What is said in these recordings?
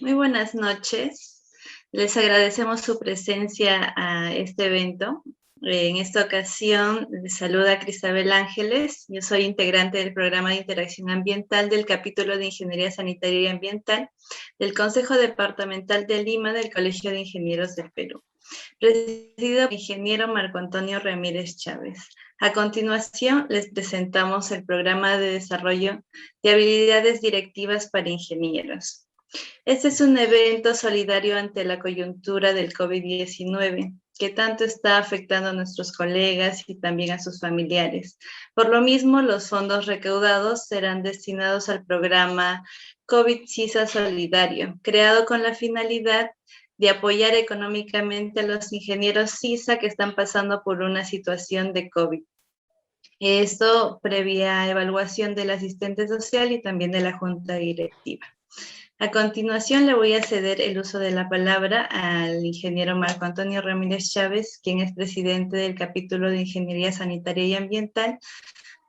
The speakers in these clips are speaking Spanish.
Muy buenas noches. Les agradecemos su presencia a este evento. En esta ocasión les saluda Cristabel Ángeles. Yo soy integrante del programa de interacción ambiental del capítulo de Ingeniería Sanitaria y Ambiental del Consejo Departamental de Lima del Colegio de Ingenieros del Perú, presidido por el ingeniero Marco Antonio Ramírez Chávez. A continuación, les presentamos el programa de desarrollo de habilidades directivas para ingenieros. Este es un evento solidario ante la coyuntura del COVID-19, que tanto está afectando a nuestros colegas y también a sus familiares. Por lo mismo, los fondos recaudados serán destinados al programa COVID-CISA Solidario, creado con la finalidad de apoyar económicamente a los ingenieros CISA que están pasando por una situación de COVID. Esto previa evaluación del asistente social y también de la junta directiva. A continuación, le voy a ceder el uso de la palabra al ingeniero Marco Antonio Ramírez Chávez, quien es presidente del capítulo de Ingeniería Sanitaria y Ambiental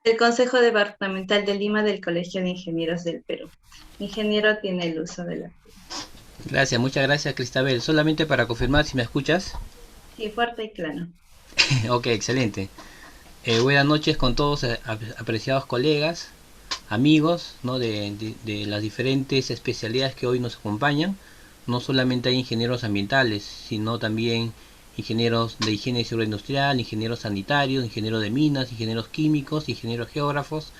del Consejo Departamental de Lima del Colegio de Ingenieros del Perú. Ingeniero, tiene el uso de la palabra. Gracias, muchas gracias, Cristabel. Solamente para confirmar si me escuchas. Sí, fuerte y claro. Ok, excelente. Buenas noches con todos apreciados colegas, amigos, ¿no? de las diferentes especialidades que hoy nos acompañan. No solamente hay ingenieros ambientales, sino también ingenieros de higiene y seguridad industrial, ingenieros sanitarios, ingenieros de minas, ingenieros químicos, ingenieros geógrafos.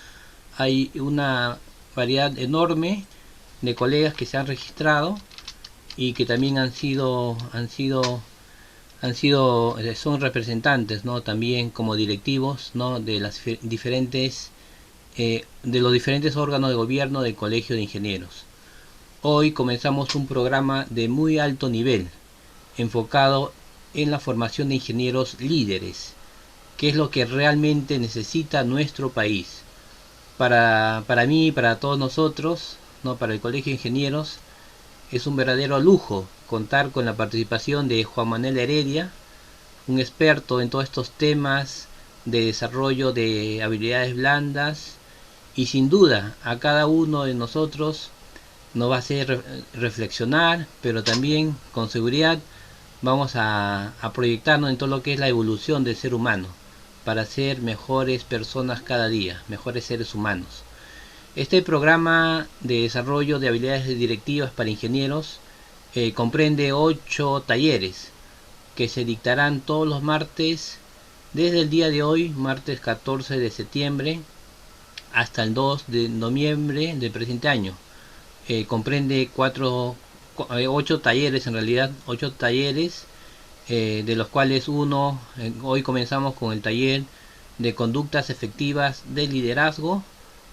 Hay una variedad enorme de colegas que se han registrado y que también son representantes, ¿no? También como directivos, ¿no? De las diferentes de los diferentes órganos de gobierno del Colegio de Ingenieros. Hoy comenzamos un programa de muy alto nivel, enfocado en la formación de ingenieros líderes, que es lo que realmente necesita nuestro país. Para mí y para todos nosotros, ¿no? Para el Colegio de Ingenieros, es un verdadero lujo contar con la participación de Juan Manuel Heredia, un experto en todos estos temas de desarrollo de habilidades blandas, y sin duda a cada uno de nosotros nos va a hacer reflexionar, pero también con seguridad vamos a proyectarnos en todo lo que es la evolución del ser humano para ser mejores personas cada día, mejores seres humanos. Este programa de desarrollo de habilidades directivas para ingenieros comprende 8 talleres que se dictarán todos los martes desde el día de hoy, martes 14 de septiembre, hasta el 2 de noviembre del presente año. Comprende 8 talleres, en realidad 8 talleres, de los cuales hoy comenzamos con el taller de conductas efectivas de liderazgo.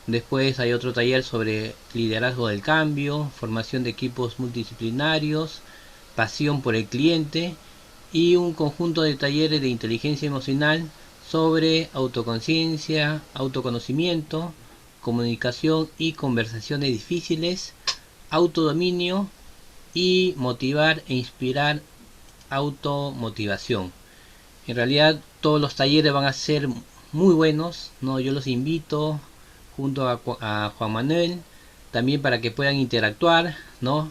Después hay otro taller sobre liderazgo del cambio, formación de equipos multidisciplinarios, pasión por el cliente, y un conjunto de talleres de inteligencia emocional sobre autoconciencia, autoconocimiento, comunicación y conversaciones difíciles, autodominio y motivar e inspirar automotivación. En realidad todos los talleres van a ser muy buenos, ¿no? Yo los invito junto a Juan Manuel también para que puedan interactuar, ¿no?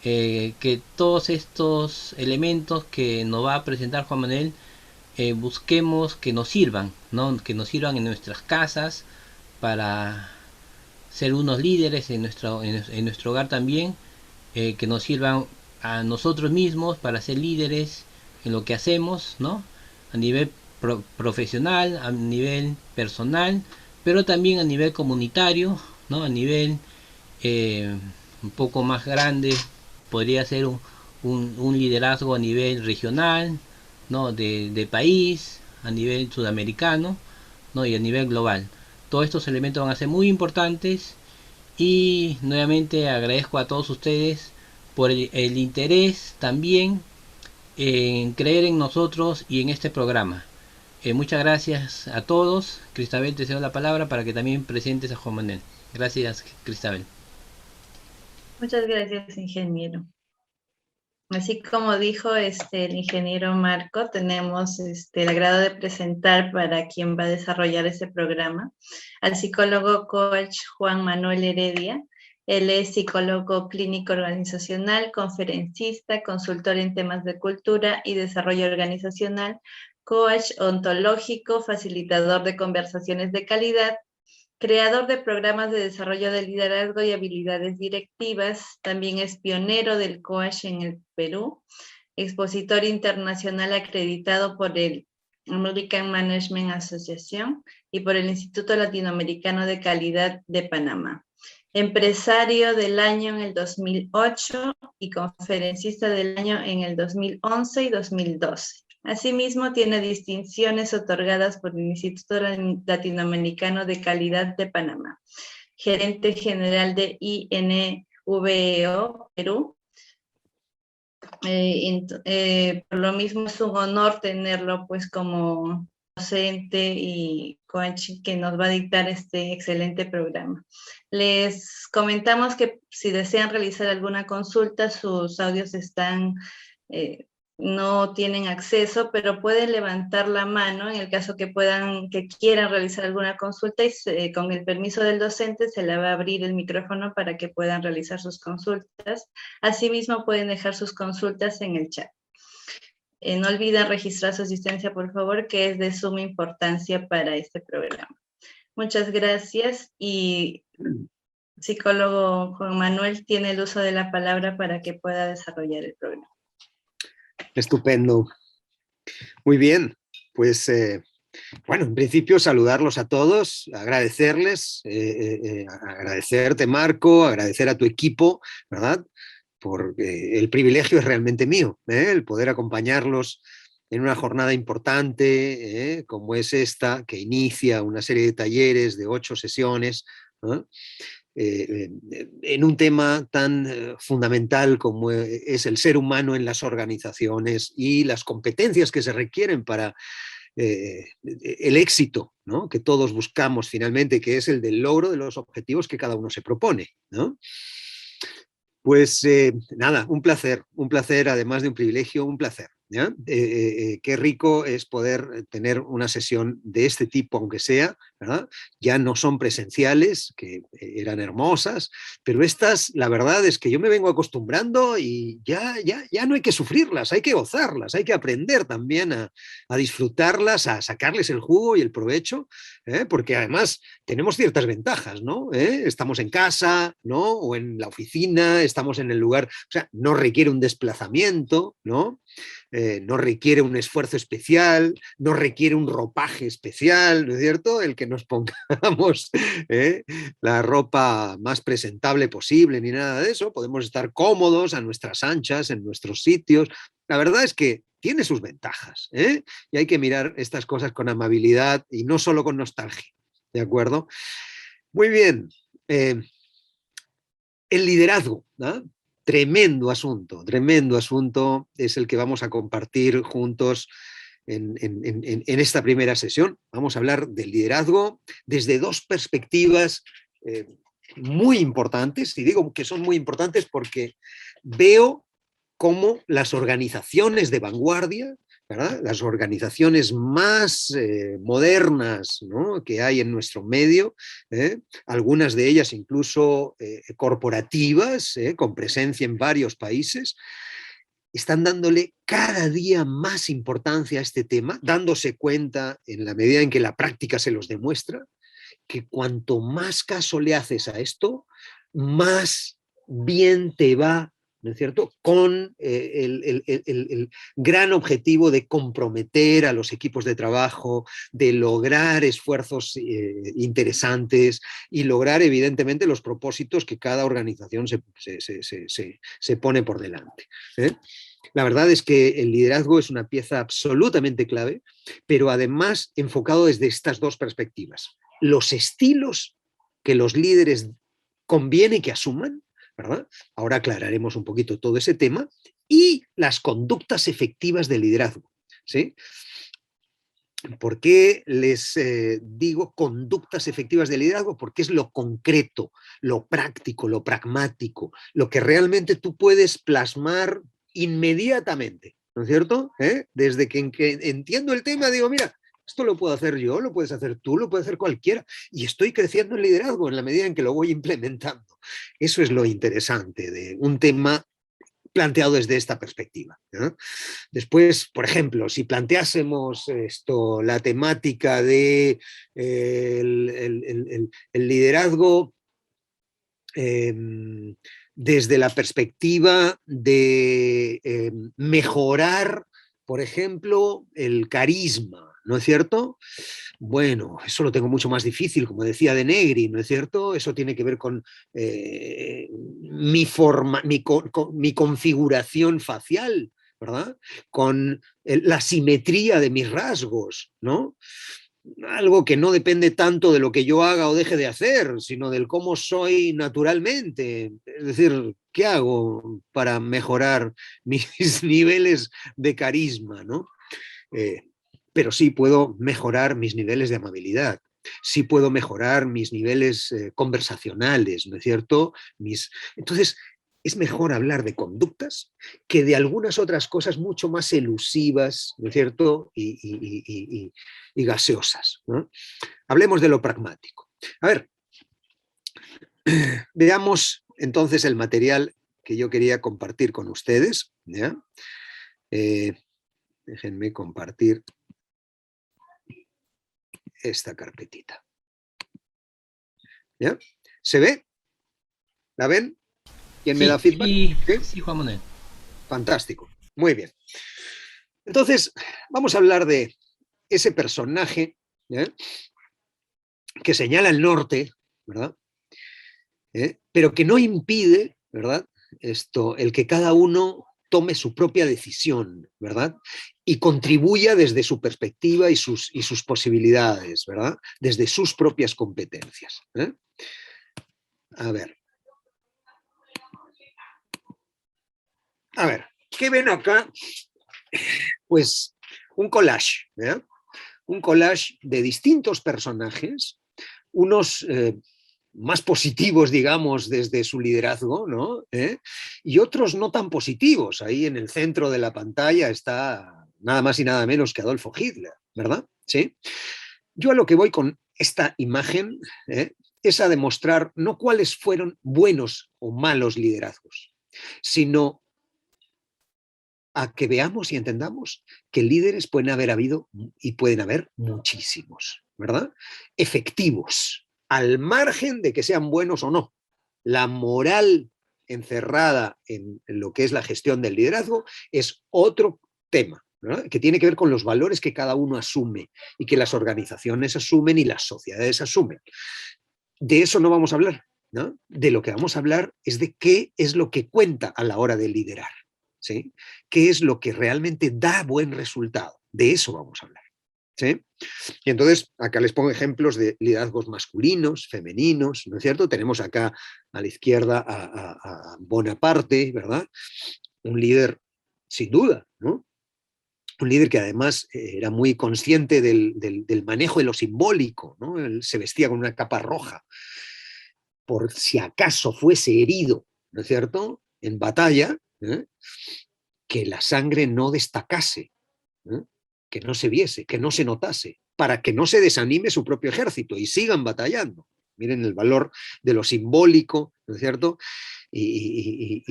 Que todos estos elementos que nos va a presentar Juan Manuel busquemos que nos sirvan, ¿no? Que nos sirvan en nuestras casas para ser unos líderes en nuestro hogar también, que nos sirvan a nosotros mismos para ser líderes en lo que hacemos, ¿no? A nivel profesional, a nivel personal, pero también a nivel comunitario, ¿no? A nivel un poco más grande, podría ser un liderazgo a nivel regional, ¿no? De país, a nivel sudamericano, ¿no? Y a nivel global. Todos estos elementos van a ser muy importantes, y nuevamente agradezco a todos ustedes por el interés también en creer en nosotros y en este programa. Muchas gracias a todos. Cristabel, te cedo la palabra para que también presentes a Juan Manuel. Gracias, Cristabel. Muchas gracias, ingeniero. Así como dijo el ingeniero Marco, tenemos el agrado de presentar para quien va a desarrollar ese programa al psicólogo coach Juan Manuel Heredia, Él es psicólogo clínico organizacional, conferencista, consultor en temas de cultura y desarrollo organizacional, coach ontológico, facilitador de conversaciones de calidad, creador de programas de desarrollo de liderazgo y habilidades directivas. También es pionero del coach en el Perú, expositor internacional acreditado por el American Management Association y por el Instituto Latinoamericano de Calidad de Panamá. Empresario del año en el 2008 y conferencista del año en el 2011 y 2012. Asimismo, tiene distinciones otorgadas por el Instituto Latinoamericano de Calidad de Panamá. Gerente general de INVEO Perú. Por lo mismo es un honor tenerlo pues como docente y coach que nos va a dictar este excelente programa. Les comentamos que si desean realizar alguna consulta, sus audios están, no tienen acceso, pero pueden levantar la mano en el caso que quieran realizar alguna consulta y con el permiso del docente se le va a abrir el micrófono para que puedan realizar sus consultas. Asimismo, pueden dejar sus consultas en el chat. No olviden registrar su asistencia, por favor, que es de suma importancia para este programa. Muchas gracias y psicólogo Juan Manuel tiene el uso de la palabra para que pueda desarrollar el programa. Estupendo. Muy bien, pues bueno, en principio saludarlos a todos, agradecerles, agradecerte Marco, agradecer a tu equipo, ¿verdad? Porque el privilegio es realmente mío, el poder acompañarlos en una jornada importante como es esta, que inicia una serie de talleres de 8 sesiones, ¿no? En un tema tan fundamental como es el ser humano en las organizaciones y las competencias que se requieren para el éxito, ¿no? Que todos buscamos finalmente, que es el del logro de los objetivos que cada uno se propone, ¿no? Pues nada, un placer, además de un privilegio, un placer. ¿Ya? Qué rico es poder tener una sesión de este tipo, aunque sea, ¿verdad? Ya no son presenciales, que eran hermosas, pero estas, la verdad es que yo me vengo acostumbrando y ya no hay que sufrirlas, hay que gozarlas, hay que aprender también a disfrutarlas, a sacarles el jugo y el provecho, porque además tenemos ciertas ventajas, ¿no? Estamos en casa, ¿no? O en la oficina, estamos en el lugar, o sea, no requiere un desplazamiento, ¿no? No requiere un esfuerzo especial, no requiere un ropaje especial, ¿no es cierto? El que nos pongamos la ropa más presentable posible ni nada de eso, podemos estar cómodos a nuestras anchas, en nuestros sitios. La verdad es que tiene sus ventajas, y hay que mirar estas cosas con amabilidad y no solo con nostalgia, ¿de acuerdo? Muy bien. El liderazgo, ¿no? Tremendo asunto es el que vamos a compartir juntos en esta primera sesión. Vamos a hablar del liderazgo desde 2 perspectivas muy importantes, y digo que son muy importantes porque veo cómo las organizaciones de vanguardia, ¿verdad? Las organizaciones más modernas, ¿no? Que hay en nuestro medio, algunas de ellas incluso corporativas, con presencia en varios países, están dándole cada día más importancia a este tema, dándose cuenta, en la medida en que la práctica se los demuestra, que cuanto más caso le haces a esto, más bien te va, ¿no es cierto?, con el gran objetivo de comprometer a los equipos de trabajo, de lograr esfuerzos interesantes y lograr evidentemente los propósitos que cada organización se pone por delante. La verdad es que el liderazgo es una pieza absolutamente clave, pero además enfocado desde estas 2 perspectivas. Los estilos que los líderes conviene que asuman, ¿verdad? Ahora aclararemos un poquito todo ese tema, y las conductas efectivas de liderazgo, ¿sí? ¿Por qué les digo conductas efectivas de liderazgo? Porque es lo concreto, lo práctico, lo pragmático, lo que realmente tú puedes plasmar inmediatamente, ¿no es cierto? Desde que entiendo el tema digo, mira, Esto lo puedo hacer yo, lo puedes hacer tú, lo puede hacer cualquiera. Y estoy creciendo en liderazgo en la medida en que lo voy implementando. Eso es lo interesante de un tema planteado desde esta perspectiva, ¿no? Después, por ejemplo, si planteásemos la temática de el liderazgo desde la perspectiva de mejorar, por ejemplo, el carisma, ¿no es cierto? Bueno, eso lo tengo mucho más difícil, como decía De Negri, ¿no es cierto? Eso tiene que ver con mi configuración facial, ¿verdad? Con la simetría de mis rasgos, ¿no? Algo que no depende tanto de lo que yo haga o deje de hacer, sino del cómo soy naturalmente. Es decir, ¿qué hago para mejorar mis niveles de carisma, ¿no? Pero sí puedo mejorar mis niveles de amabilidad, sí puedo mejorar mis niveles conversacionales, ¿no es cierto? Entonces, es mejor hablar de conductas que de algunas otras cosas mucho más elusivas, ¿no es cierto? Y gaseosas, ¿no? Hablemos de lo pragmático. A ver, veamos entonces el material que yo quería compartir con ustedes, ¿ya? Déjenme compartir esta carpetita. ¿Ya? ¿Se ve? ¿La ven? ¿Quién me da feedback? Sí, Juan Manuel. Fantástico. Muy bien. Entonces, vamos a hablar de ese personaje, ¿eh?, que señala el norte, ¿verdad? Pero que no impide, ¿verdad?, el que cada uno tome su propia decisión, ¿verdad? Y contribuya desde su perspectiva y sus posibilidades, ¿verdad? Desde sus propias competencias. A ver. A ver, ¿qué ven acá? Pues un collage, ¿eh? Un collage de distintos personajes, unos más positivos, digamos, desde su liderazgo, ¿no? Y otros no tan positivos. Ahí en el centro de la pantalla está nada más y nada menos que Adolfo Hitler, ¿verdad? ¿Sí? Yo a lo que voy con esta imagen es a demostrar no cuáles fueron buenos o malos liderazgos, sino a que veamos y entendamos que líderes pueden haber habido y pueden haber muchísimos, ¿verdad? Efectivos, al margen de que sean buenos o no. La moral encerrada en lo que es la gestión del liderazgo es otro tema, ¿verdad?, que tiene que ver con los valores que cada uno asume y que las organizaciones asumen y las sociedades asumen. De eso no vamos a hablar, ¿no? De lo que vamos a hablar es de qué es lo que cuenta a la hora de liderar. ¿Sí? ¿Qué es lo que realmente da buen resultado? De eso vamos a hablar. ¿Sí? Y entonces, acá les pongo ejemplos de liderazgos masculinos, femeninos, ¿no es cierto? Tenemos acá a la izquierda a Bonaparte, ¿verdad? Un líder, sin duda, ¿no? Un líder que además era muy consciente del manejo de lo simbólico, ¿no? Él se vestía con una capa roja, por si acaso fuese herido, ¿no es cierto?, en batalla, que la sangre no destacase, que no se viese, que no se notase, para que no se desanime su propio ejército y sigan batallando. Miren el valor de lo simbólico, ¿no es cierto?, y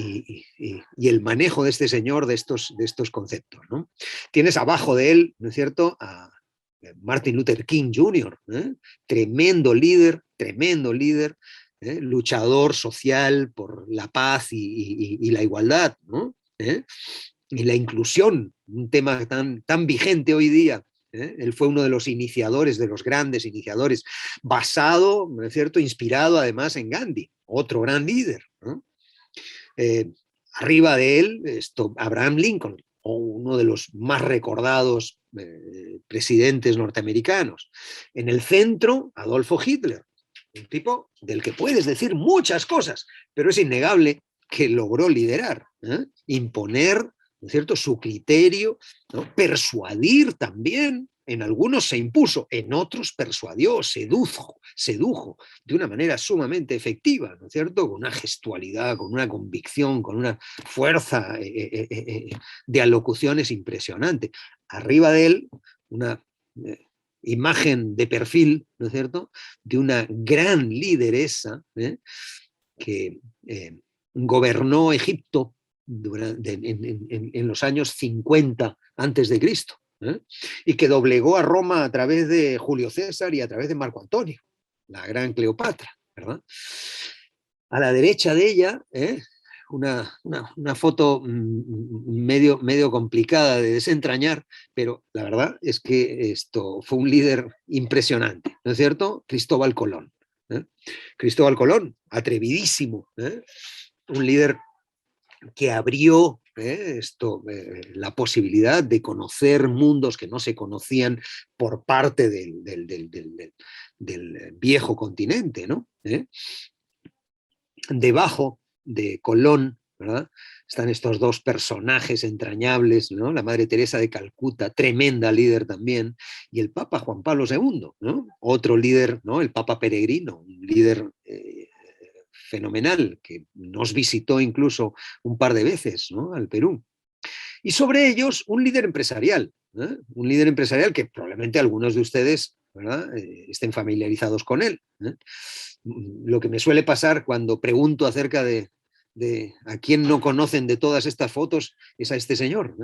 el manejo de este señor de estos conceptos, ¿no? Tienes abajo de él, ¿no es cierto?, a Martin Luther King Jr., tremendo líder, luchador social por la paz y la igualdad, ¿no? Y la inclusión, un tema tan vigente hoy día. Él fue uno de los iniciadores, de los grandes iniciadores, basado, ¿no es cierto?, inspirado además en Gandhi, otro gran líder, ¿no? Arriba de él, Abraham Lincoln, uno de los más recordados presidentes norteamericanos. En el centro, Adolfo Hitler, un tipo del que puedes decir muchas cosas, pero es innegable que logró liderar, imponer, ¿no es cierto?, su criterio, ¿no?, persuadir también. En algunos se impuso, en otros persuadió, sedujo de una manera sumamente efectiva, ¿no es cierto?, con una gestualidad, con una convicción, con una fuerza de alocuciones impresionante. Arriba de él, una imagen de perfil, ¿no es cierto?, de una gran lideresa que gobernó Egipto en los años 50 antes de Cristo, y que doblegó a Roma a través de Julio César y a través de Marco Antonio, la gran Cleopatra, ¿verdad? A la derecha de ella, una foto medio complicada de desentrañar, pero la verdad es que esto fue un líder impresionante, ¿no es cierto? Cristóbal Colón. Cristóbal Colón, atrevidísimo, un líder que abrió la posibilidad de conocer mundos que no se conocían por parte del viejo continente, ¿no? Debajo de Colón, ¿verdad?, están estos dos personajes entrañables, ¿no?, la Madre Teresa de Calcuta, tremenda líder también, y el Papa Juan Pablo II, ¿no?, otro líder, ¿no?, el Papa peregrino, un líder fenomenal, que nos visitó incluso un par de veces, ¿no?, al Perú. Y sobre ellos, un líder empresarial que probablemente algunos de ustedes, ¿verdad?, estén familiarizados con él. Lo que me suele pasar cuando pregunto acerca de a quién no conocen de todas estas fotos es a este señor,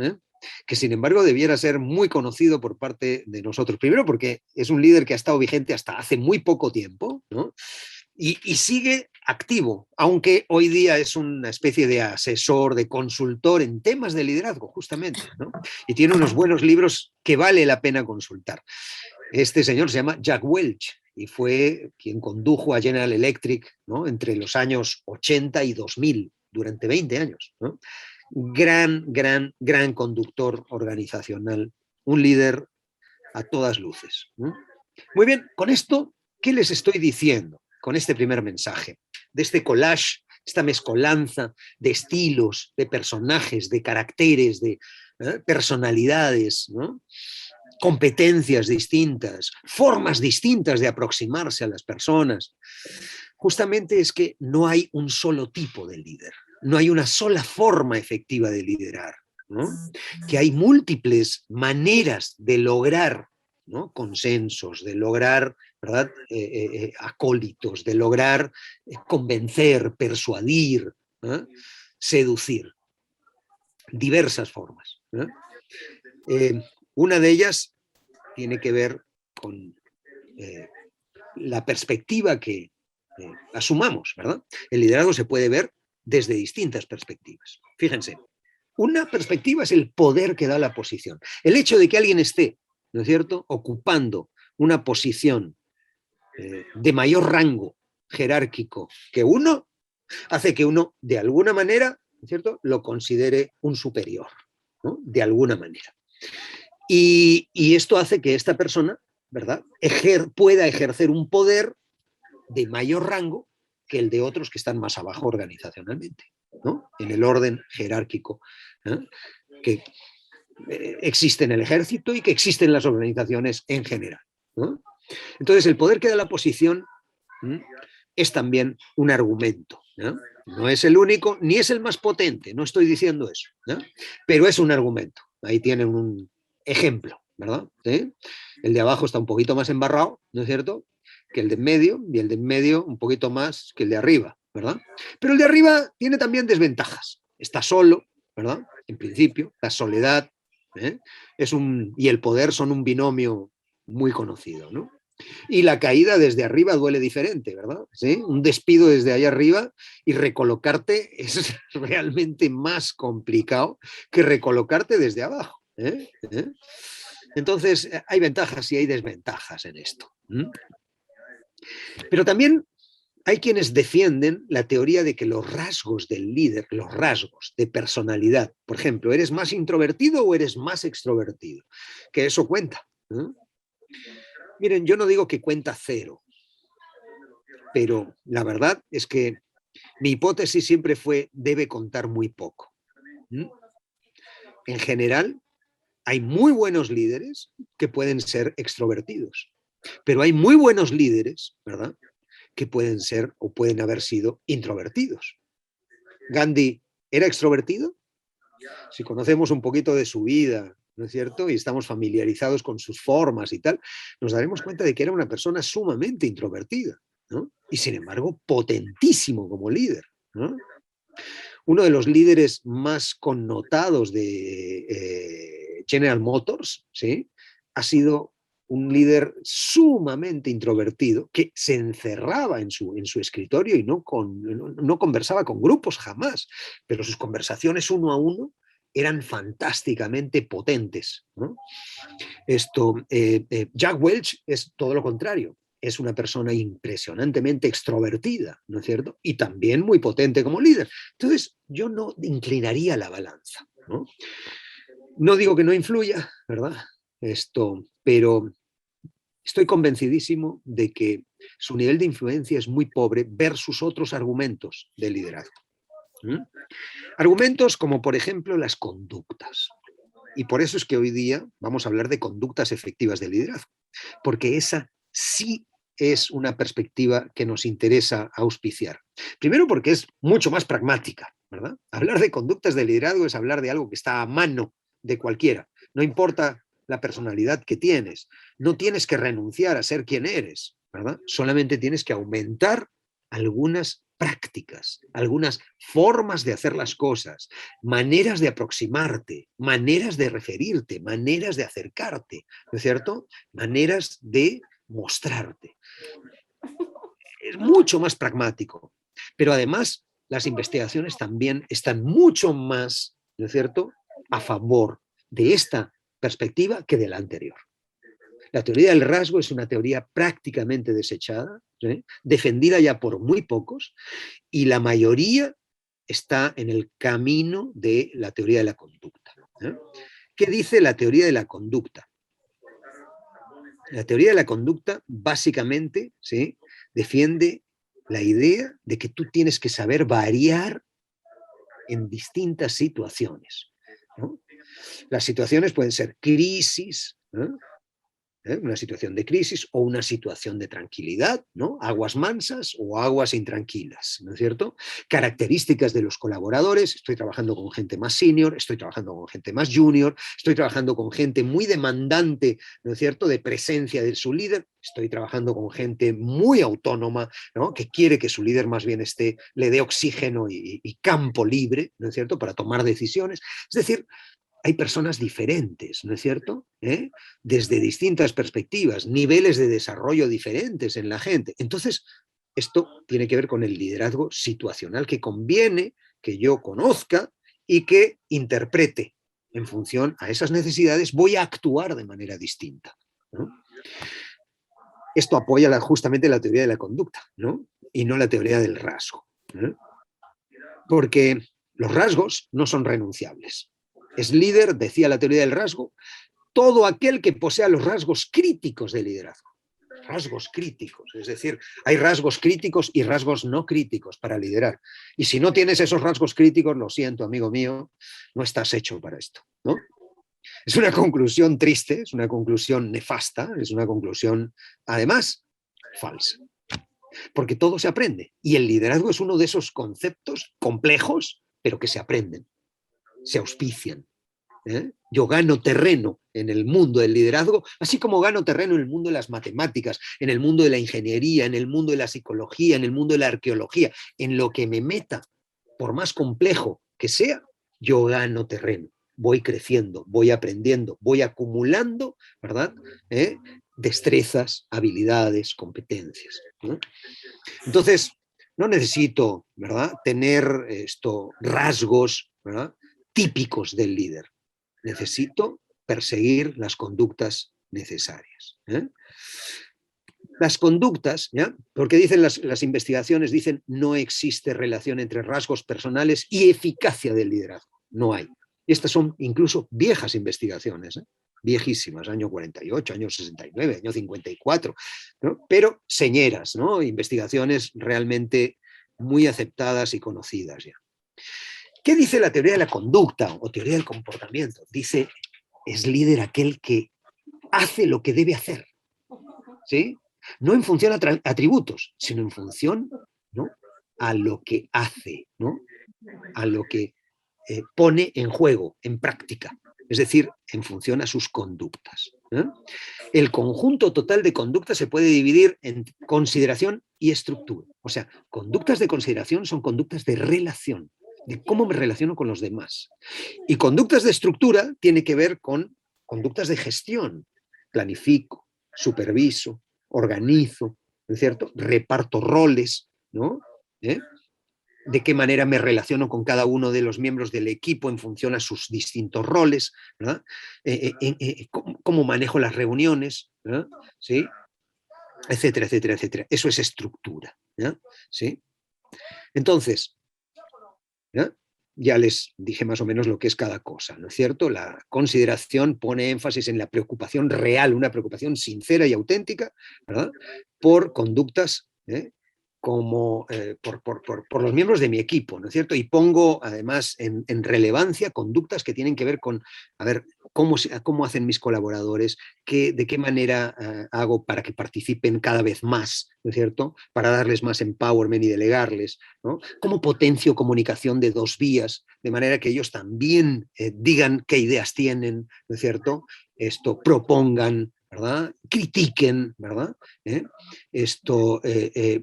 que sin embargo debiera ser muy conocido por parte de nosotros. Primero porque es un líder que ha estado vigente hasta hace muy poco tiempo, ¿no?, y sigue activo, aunque hoy día es una especie de asesor, de consultor en temas de liderazgo, justamente, ¿no? Y tiene unos buenos libros que vale la pena consultar. Este señor se llama Jack Welch y fue quien condujo a General Electric, ¿no?, entre los años 80 y 2000, durante 20 años, ¿no? Gran conductor organizacional, un líder a todas luces, ¿no? Muy bien, con esto, ¿qué les estoy diciendo? Con este primer mensaje, de este collage, esta mezcolanza de estilos, de personajes, de caracteres, de personalidades, ¿no?, competencias distintas, formas distintas de aproximarse a las personas. Justamente es que no hay un solo tipo de líder, no hay una sola forma efectiva de liderar, ¿no?, que hay múltiples maneras de lograr, ¿no?, consensos, de lograr, ¿verdad?, acólitos, de lograr convencer, persuadir, seducir. Diversas formas. Una de ellas tiene que ver con la perspectiva que asumamos, ¿verdad? El liderazgo se puede ver desde distintas perspectivas. Fíjense, una perspectiva es el poder que da la posición. El hecho de que alguien esté, ¿no es cierto?, ocupando una posición de mayor rango jerárquico que uno, hace que uno, de alguna manera, ¿no es cierto?, lo considere un superior, ¿no?, de alguna manera. Y esto hace que esta persona, ¿verdad?, pueda ejercer un poder de mayor rango que el de otros que están más abajo organizacionalmente, ¿no?, en el orden jerárquico que existe en el ejército y que existe en las organizaciones en general, ¿no? Entonces, el poder que da la posición es también un argumento, ¿no? No es el único, ni es el más potente, no estoy diciendo eso, ¿no?, pero es un argumento. Ahí tienen un ejemplo, ¿verdad? ¿Sí? El de abajo está un poquito más embarrado, ¿no es cierto?, que el de en medio, y el de en medio un poquito más que el de arriba, ¿verdad? Pero el de arriba tiene también desventajas. Está solo, ¿verdad?, en principio, la soledad y el poder son un binomio muy conocido, ¿no? Y la caída desde arriba duele diferente, ¿verdad? ¿Sí? Un despido desde ahí arriba y recolocarte es realmente más complicado que recolocarte desde abajo. Entonces, hay ventajas y hay desventajas en esto. Pero también hay quienes defienden la teoría de que los rasgos del líder, los rasgos de personalidad, por ejemplo, ¿eres más introvertido o eres más extrovertido? Que eso cuenta. Miren, yo no digo que cuenta cero, pero la verdad es que mi hipótesis siempre fue debe contar muy poco. En general, hay muy buenos líderes que pueden ser extrovertidos, pero hay muy buenos líderes, ¿verdad?, que pueden ser o pueden haber sido introvertidos. ¿Gandhi era extrovertido? Si conocemos un poquito de su vida, ¿no es cierto? Y estamos familiarizados con sus formas y tal, nos daremos cuenta de que era una persona sumamente introvertida, ¿no? Y sin embargo, potentísimo como líder, ¿no? Uno de los líderes más connotados de General Motors, ¿sí? Ha sido un líder sumamente introvertido que se encerraba en su escritorio y no conversaba con grupos jamás, pero sus conversaciones uno a uno eran fantásticamente potentes, ¿no? Jack Welch es todo lo contrario. Es una persona impresionantemente extrovertida, ¿no es cierto? Y también muy potente como líder. Entonces, yo no inclinaría la balanza, ¿no? No digo que no influya, ¿verdad? Pero estoy convencidísimo de que su nivel de influencia es muy pobre versus otros argumentos de liderazgo. Argumentos como, por ejemplo, las conductas. Y por eso es que hoy día vamos a hablar de conductas efectivas de liderazgo, porque esa sí es una perspectiva que nos interesa auspiciar. Primero porque es mucho más pragmática, ¿verdad? Hablar de conductas de liderazgo es hablar de algo que está a mano de cualquiera. No importa la personalidad que tienes, no tienes que renunciar a ser quien eres, ¿verdad? Solamente tienes que aumentar algunas prácticas, algunas formas de hacer las cosas, maneras de aproximarte, maneras de referirte, maneras de acercarte, ¿no es cierto? Maneras de mostrarte. Es mucho más pragmático, pero además las investigaciones también están mucho más, ¿no es cierto?, a favor de esta perspectiva que de la anterior. La teoría del rasgo es una teoría prácticamente desechada, defendida ya por muy pocos, y la mayoría está en el camino de la teoría de la conducta. ¿Qué dice la teoría de la conducta? La teoría de la conducta básicamente, ¿sí?, defiende la idea de que tú tienes que saber variar en distintas situaciones, ¿no? Las situaciones pueden ser crisis, ¿no? Una situación de crisis o una situación de tranquilidad, ¿no? Aguas mansas o aguas intranquilas, ¿no es cierto? Características de los colaboradores, estoy trabajando con gente más senior, estoy trabajando con gente más junior, estoy trabajando con gente muy demandante, ¿no es cierto?, de presencia de su líder, estoy trabajando con gente muy autónoma, ¿no?, que quiere que su líder más bien le dé oxígeno y campo libre, ¿no es cierto?, para tomar decisiones. Es decir, hay personas diferentes, ¿no es cierto?, desde distintas perspectivas, niveles de desarrollo diferentes en la gente. Entonces, esto tiene que ver con el liderazgo situacional que conviene que yo conozca y que interprete. En función a esas necesidades voy a actuar de manera distinta, ¿no? Esto apoya justamente la teoría de la conducta, ¿no?, y no la teoría del rasgo, ¿no? Porque los rasgos no son renunciables. Es líder, decía la teoría del rasgo, todo aquel que posea los rasgos críticos de liderazgo. Rasgos críticos, es decir, hay rasgos críticos y rasgos no críticos para liderar. Y si no tienes esos rasgos críticos, lo siento, amigo mío, no estás hecho para esto, ¿no? Es una conclusión triste, es una conclusión nefasta, es una conclusión, además, falsa. Porque todo se aprende. Y el liderazgo es uno de esos conceptos complejos, pero que se aprenden, se auspician. Yo gano terreno en el mundo del liderazgo, así como gano terreno en el mundo de las matemáticas, en el mundo de la ingeniería, en el mundo de la psicología, en el mundo de la arqueología. En lo que me meta, por más complejo que sea, yo gano terreno. Voy creciendo, voy aprendiendo, voy acumulando, ¿verdad?, destrezas, habilidades, competencias, ¿no? Entonces, no necesito, ¿verdad?, tener rasgos, ¿verdad?, típicos del líder. Necesito perseguir las conductas necesarias. Las conductas, ¿ya?, porque dicen las investigaciones, dicen no existe relación entre rasgos personales y eficacia del liderazgo. No hay. Y estas son incluso viejas investigaciones, viejísimas, año 48, año 69, año 54, ¿no?, pero señeras, ¿no?, investigaciones realmente muy aceptadas y conocidas ya. ¿Qué dice la teoría de la conducta o teoría del comportamiento? Dice, es líder aquel que hace lo que debe hacer, ¿sí? No en función a atributos, sino en función, ¿no?, a lo que hace, ¿no?, a lo que pone en juego, en práctica, es decir, en función a sus conductas. El conjunto total de conductas se puede dividir en consideración y estructura. O sea, conductas de consideración son conductas de relación, de cómo me relaciono con los demás. Y conductas de estructura tiene que ver con conductas de gestión. Planifico, superviso, organizo, ¿no es cierto? Reparto roles, ¿no? De qué manera me relaciono con cada uno de los miembros del equipo en función a sus distintos roles, ¿verdad? Cómo manejo las reuniones, ¿verdad? ¿Sí? Etcétera, etcétera, etcétera. Eso es estructura, ¿ya? ¿Sí? Entonces, ¿ya? Ya les dije más o menos lo que es cada cosa, ¿no es cierto? La consideración pone énfasis en la preocupación real, una preocupación sincera y auténtica, ¿verdad? Por conductas, como por los miembros de mi equipo, ¿no es cierto? Y pongo además en relevancia conductas que tienen que ver con, a ver, cómo hacen mis colaboradores, de qué manera hago para que participen cada vez más, ¿no es cierto? Para darles más empowerment y delegarles, ¿no? Cómo potencio comunicación de dos vías, de manera que ellos también digan qué ideas tienen, ¿no es cierto? Propongan, ¿verdad? Critiquen, ¿verdad?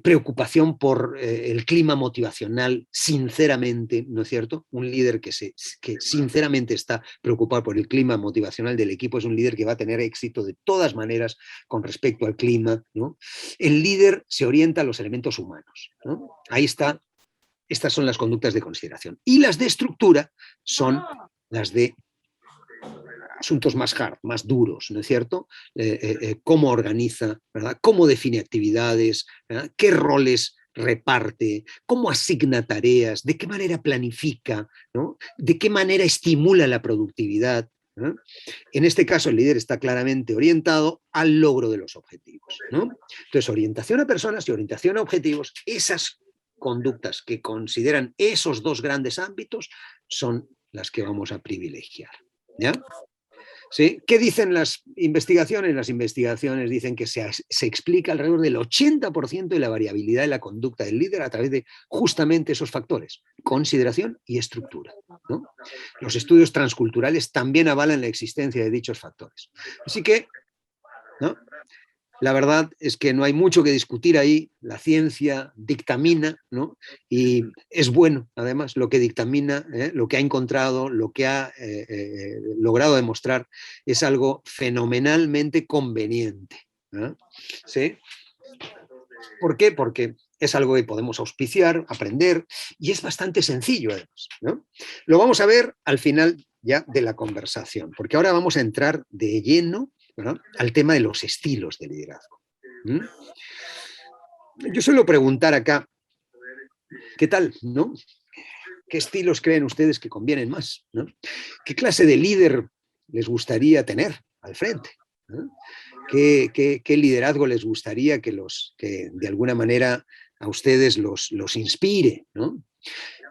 Preocupación por el clima motivacional, sinceramente, ¿no es cierto? Un líder que sinceramente está preocupado por el clima motivacional del equipo es un líder que va a tener éxito de todas maneras con respecto al clima, ¿no? El líder se orienta a los elementos humanos, ¿no? Ahí está. Estas son las conductas de consideración. Y las de estructura son las de asuntos más hard, más duros, ¿no es cierto? Cómo organiza, ¿verdad? Cómo define actividades, ¿verdad? Qué roles reparte, cómo asigna tareas, de qué manera planifica, ¿no? De qué manera estimula la productividad, ¿no? En este caso, el líder está claramente orientado al logro de los objetivos, ¿no? Entonces, orientación a personas y orientación a objetivos, esas conductas que consideran esos dos grandes ámbitos son las que vamos a privilegiar, ¿ya? ¿Sí? ¿Qué dicen las investigaciones? Las investigaciones dicen que se explica alrededor del 80% de la variabilidad de la conducta del líder a través de justamente esos factores, consideración y estructura, ¿no? Los estudios transculturales también avalan la existencia de dichos factores. Así que, ¿no? La verdad es que no hay mucho que discutir ahí, la ciencia dictamina, ¿no? Y es bueno, además, lo que dictamina, lo que ha encontrado, lo que ha logrado demostrar, es algo fenomenalmente conveniente, ¿no? ¿Sí? ¿Por qué? Porque es algo que podemos auspiciar, aprender, y es bastante sencillo, además, ¿no? Lo vamos a ver al final ya de la conversación, porque ahora vamos a entrar de lleno, ¿verdad?, al tema de los estilos de liderazgo. Yo suelo preguntar acá, ¿qué tal, no? ¿Qué estilos creen ustedes que convienen más, ¿no? ¿Qué clase de líder les gustaría tener al frente, ¿no? ¿Qué liderazgo les gustaría que de alguna manera a ustedes los inspire, ¿no?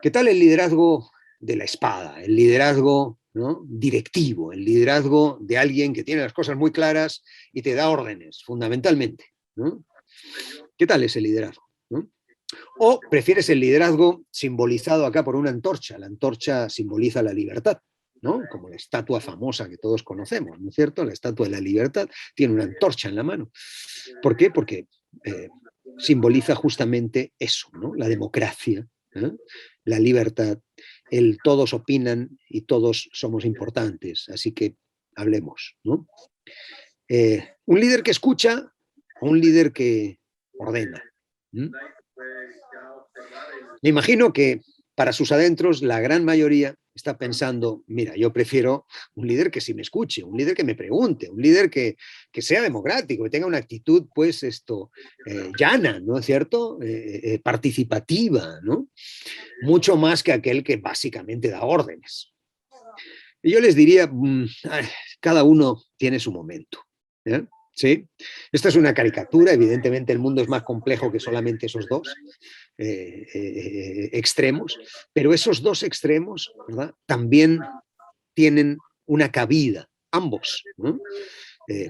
¿Qué tal el liderazgo de la espada, el liderazgo, ¿no?, directivo, el liderazgo de alguien que tiene las cosas muy claras y te da órdenes, fundamentalmente, ¿no? ¿Qué tal ese liderazgo, ¿no? ¿O prefieres el liderazgo simbolizado acá por una antorcha? La antorcha simboliza la libertad, ¿no? Como la estatua famosa que todos conocemos, ¿no es cierto? La estatua de la libertad tiene una antorcha en la mano. ¿Por qué? Porque simboliza justamente eso, ¿no? La democracia, ¿eh? La libertad, el todos opinan y todos somos importantes, así que hablemos, ¿no? Un líder que escucha o un líder que ordena. Me imagino que para sus adentros la gran mayoría está pensando, mira, yo prefiero un líder que sí me escuche, un líder que me pregunte, un líder que sea democrático, que tenga una actitud, pues, llana, ¿no es cierto? Participativa, ¿no? Mucho más que aquel que básicamente da órdenes. Y yo les diría, cada uno tiene su momento, ¿eh? ¿Sí? Esta es una caricatura, evidentemente el mundo es más complejo que solamente esos dos extremos, pero esos dos extremos, ¿verdad?, también tienen una cabida, ambos, ¿no?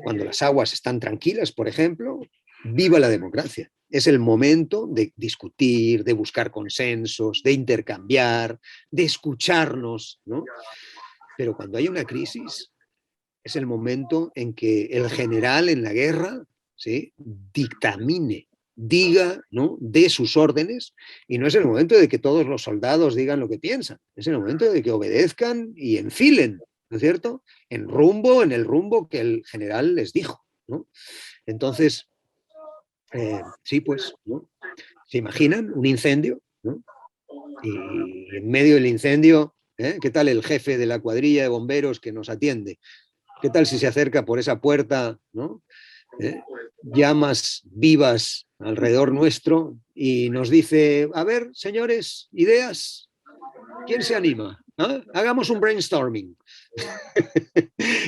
Cuando las aguas están tranquilas, por ejemplo, viva la democracia. Es el momento de discutir, de buscar consensos, de intercambiar, de escucharnos, ¿no? pero cuando hay una crisis es el momento en que el general en la guerra, ¿sí?, dictamine, diga, ¿no?, dé sus órdenes, y no es el momento de que todos los soldados digan lo que piensan, es el momento de que obedezcan y enfilen, ¿no es cierto?, en el rumbo que el general les dijo, ¿no? Entonces, sí, pues, ¿no?, ¿se imaginan un incendio, ¿no? Y en medio del incendio, ¿qué tal el jefe de la cuadrilla de bomberos que nos atiende? ¿Qué tal si se acerca por esa puerta, ¿no?, llamas vivas alrededor nuestro y nos dice, a ver, señores, ideas, ¿quién se anima? ¿Ah? Hagamos un brainstorming.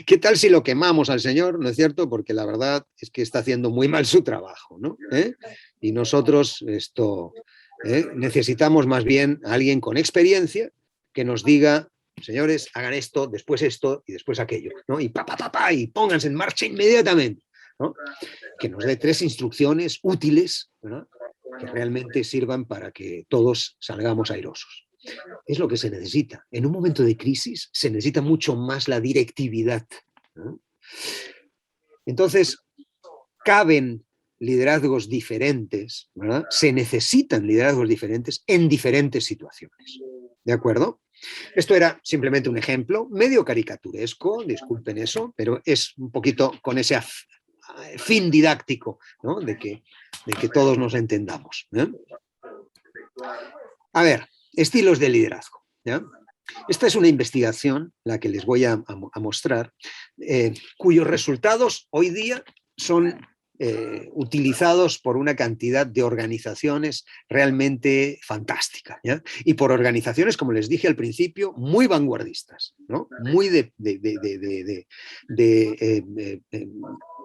¿Qué tal si lo quemamos al señor? ¿No es cierto? Porque la verdad es que está haciendo muy mal su trabajo, ¿no? Y nosotros necesitamos más bien a alguien con experiencia que nos diga, señores, hagan esto y después aquello, ¿no? Y y pónganse en marcha inmediatamente, ¿no? Que nos dé 3 instrucciones útiles, ¿no?, que realmente sirvan para que todos salgamos airosos. Es lo que se necesita. En un momento de crisis se necesita mucho más la directividad, ¿no? Entonces, caben liderazgos diferentes, ¿verdad? Se necesitan liderazgos diferentes en diferentes situaciones. ¿De acuerdo? Esto era simplemente un ejemplo, medio caricaturesco, disculpen eso, pero es un poquito con ese fin didáctico, ¿no?, de que todos nos entendamos, ¿eh? A ver, estilos de liderazgo, ¿ya? Esta es una investigación, la que les voy a mostrar, cuyos resultados hoy día son utilizados por una cantidad de organizaciones realmente fantástica, ¿ya? Y por organizaciones, como les dije al principio, muy vanguardistas, ¿no?, muy de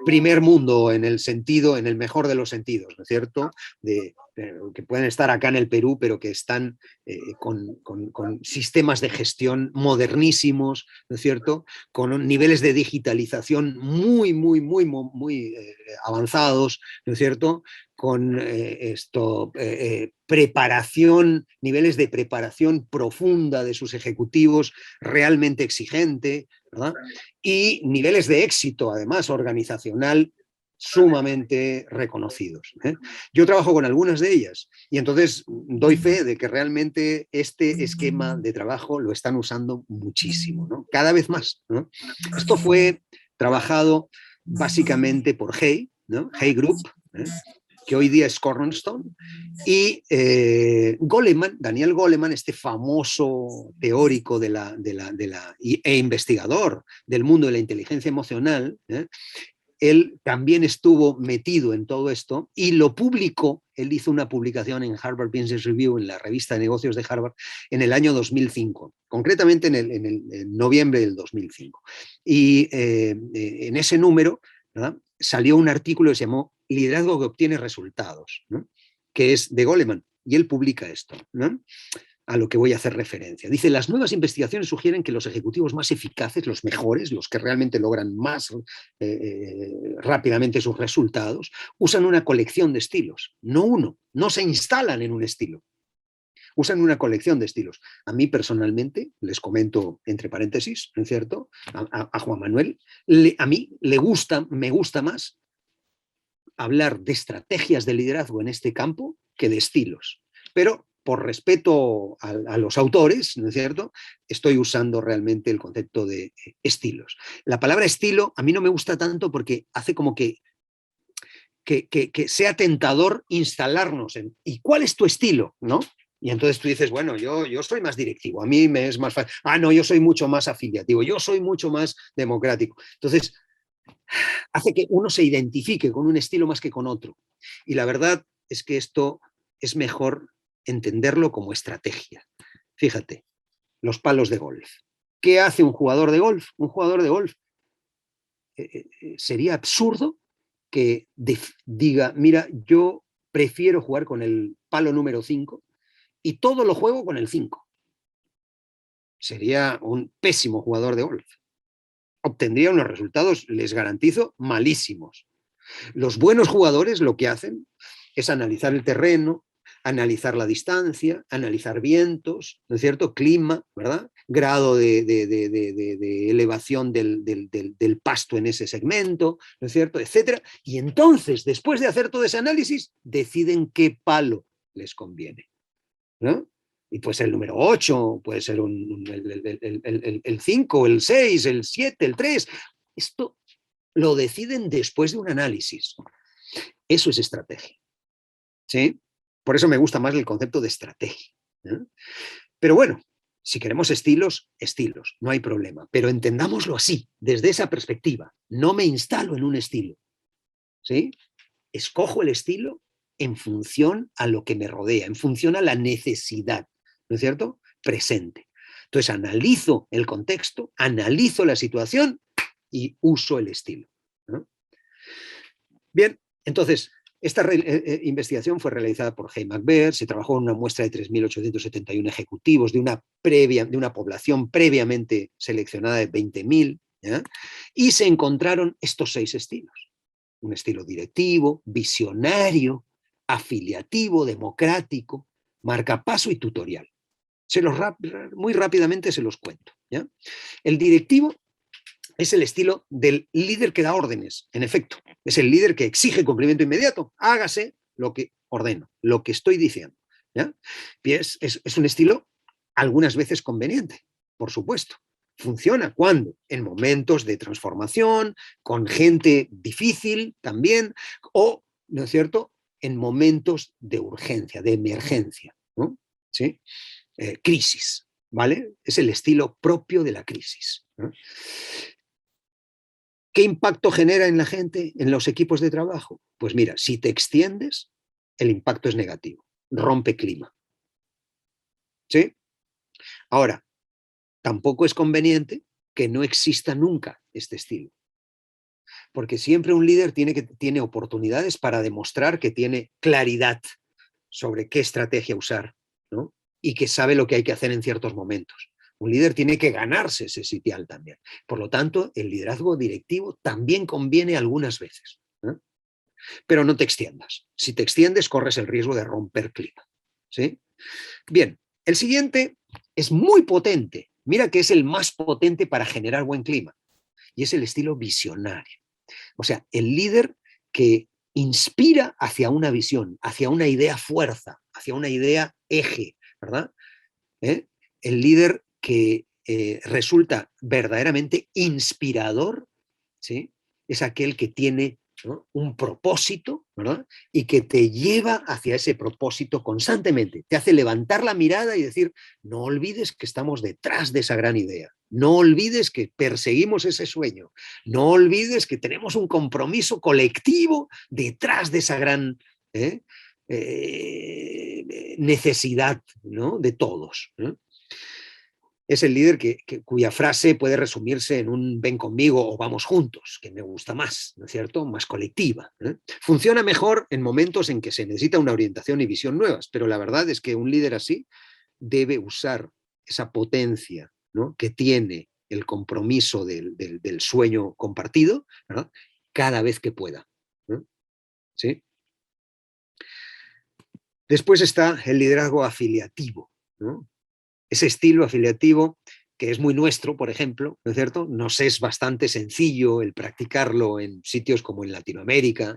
primer mundo en el mejor de los sentidos, ¿no es cierto?, que pueden estar acá en el Perú, pero que están con sistemas de gestión modernísimos, ¿no es cierto?, con niveles de digitalización muy avanzados, ¿no es cierto?, con niveles de preparación profunda de sus ejecutivos realmente exigente, ¿verdad?, y niveles de éxito, además, organizacional sumamente reconocidos, ¿eh? Yo trabajo con algunas de ellas y entonces doy fe de que realmente este esquema de trabajo lo están usando muchísimo, ¿no?, cada vez más, ¿no? Esto fue trabajado básicamente por Hay, ¿no?, Hay Group, que hoy día es Cornerstone, y Goleman, Daniel Goleman, este famoso teórico e investigador del mundo de la inteligencia emocional, él también estuvo metido en todo esto y lo publicó. Él hizo una publicación en Harvard Business Review, en la revista de negocios de Harvard, en el año 2005, concretamente en noviembre del 2005. Y en ese número, ¿verdad?, salió un artículo que se llamó Liderazgo que obtiene resultados, ¿no?, que es de Goleman, y él publica esto, ¿no?, a lo que voy a hacer referencia. Dice, las nuevas investigaciones sugieren que los ejecutivos más eficaces, los mejores, los que realmente logran más rápidamente sus resultados, usan una colección de estilos, no uno, no se instalan en un estilo. Usan una colección de estilos. A mí personalmente, les comento entre paréntesis, ¿no es cierto?, a Juan Manuel, a mí me gusta más hablar de estrategias de liderazgo en este campo que de estilos. Pero por respeto a los autores, ¿no es cierto?, estoy usando realmente el concepto de estilos. La palabra estilo a mí no me gusta tanto porque hace como que sea tentador instalarnos en ¿y cuál es tu estilo?, ¿no? Y entonces tú dices, bueno, yo soy más directivo, a mí me es más fácil. Ah, no, yo soy mucho más afiliativo, yo soy mucho más democrático. Entonces, hace que uno se identifique con un estilo más que con otro. Y la verdad es que esto es mejor entenderlo como estrategia. Fíjate, los palos de golf. ¿Qué hace un jugador de golf? Un jugador de golf sería absurdo que diga, mira, yo prefiero jugar con el palo número 5 y todo lo juego con el 5. Sería un pésimo jugador de golf. Obtendría unos resultados, les garantizo, malísimos. Los buenos jugadores lo que hacen es analizar el terreno, analizar la distancia, analizar vientos, ¿no es cierto? Clima, ¿verdad? Grado de elevación del pasto en ese segmento, ¿no es cierto? Etcétera. Y entonces, después de hacer todo ese análisis, deciden qué palo les conviene, ¿no? Y puede ser el número 8, puede ser el 5, el 6, el 7, el 3. Esto lo deciden después de un análisis. Eso es estrategia, ¿sí? Por eso me gusta más el concepto de estrategia, ¿no? Pero bueno, si queremos estilos, estilos, no hay problema. Pero entendámoslo así, desde esa perspectiva. No me instalo en un estilo, ¿sí? Escojo el estilo en función a lo que me rodea, en función a la necesidad, ¿no es cierto? Presente. Entonces analizo el contexto, analizo la situación y uso el estilo, ¿no? Bien, entonces, esta investigación fue realizada por Hay McBear, se trabajó en una muestra de 3.871 ejecutivos de una población previamente seleccionada de 20.000, ¿ya? Y se encontraron estos 6 estilos. Un estilo directivo, visionario, afiliativo, democrático, marcapaso y tutorial. Muy rápidamente se los cuento, ¿ya? El directivo es el estilo del líder que da órdenes, en efecto. Es el líder que exige cumplimiento inmediato. Hágase lo que ordeno, lo que estoy diciendo, ¿ya? Y es un estilo algunas veces conveniente, por supuesto. Funciona cuando, en momentos de transformación, con gente difícil también, o, ¿no es cierto?, en momentos de urgencia, de emergencia, ¿no? ¿Sí? Crisis, ¿vale? Es el estilo propio de la crisis, ¿no? ¿Qué impacto genera en la gente, en los equipos de trabajo? Pues mira, si te extiendes, el impacto es negativo, rompe clima, ¿sí? Ahora, tampoco es conveniente que no exista nunca este estilo, porque siempre un líder tiene oportunidades para demostrar que tiene claridad sobre qué estrategia usar, ¿no? Y que sabe lo que hay que hacer en ciertos momentos. Un líder tiene que ganarse ese sitial también. Por lo tanto, el liderazgo directivo también conviene algunas veces, ¿eh? Pero no te extiendas. Si te extiendes, corres el riesgo de romper clima, ¿sí? Bien, el siguiente es muy potente. Mira que es el más potente para generar buen clima. Y es el estilo visionario. O sea, el líder que inspira hacia una visión, hacia una idea fuerza, hacia una idea eje, ¿verdad? El líder que resulta verdaderamente inspirador, ¿sí? Es aquel que tiene, ¿no?, un propósito, ¿verdad? Y que te lleva hacia ese propósito constantemente. Te hace levantar la mirada y decir, no olvides que estamos detrás de esa gran idea. No olvides que perseguimos ese sueño. No olvides que tenemos un compromiso colectivo detrás de esa gran necesidad, ¿no?, de todos, ¿no? Es el líder cuya frase puede resumirse en un ven conmigo o vamos juntos, que me gusta más, ¿no es cierto? Más colectiva, ¿eh? Funciona mejor en momentos en que se necesita una orientación y visión nuevas, pero la verdad es que un líder así debe usar esa potencia, ¿no?, que tiene el compromiso del sueño compartido, ¿no?, cada vez que pueda, ¿no? ¿Sí? Después está el liderazgo afiliativo, ¿no? Ese estilo afiliativo que es muy nuestro, por ejemplo, ¿no es cierto? Nos es bastante sencillo el practicarlo en sitios como en Latinoamérica,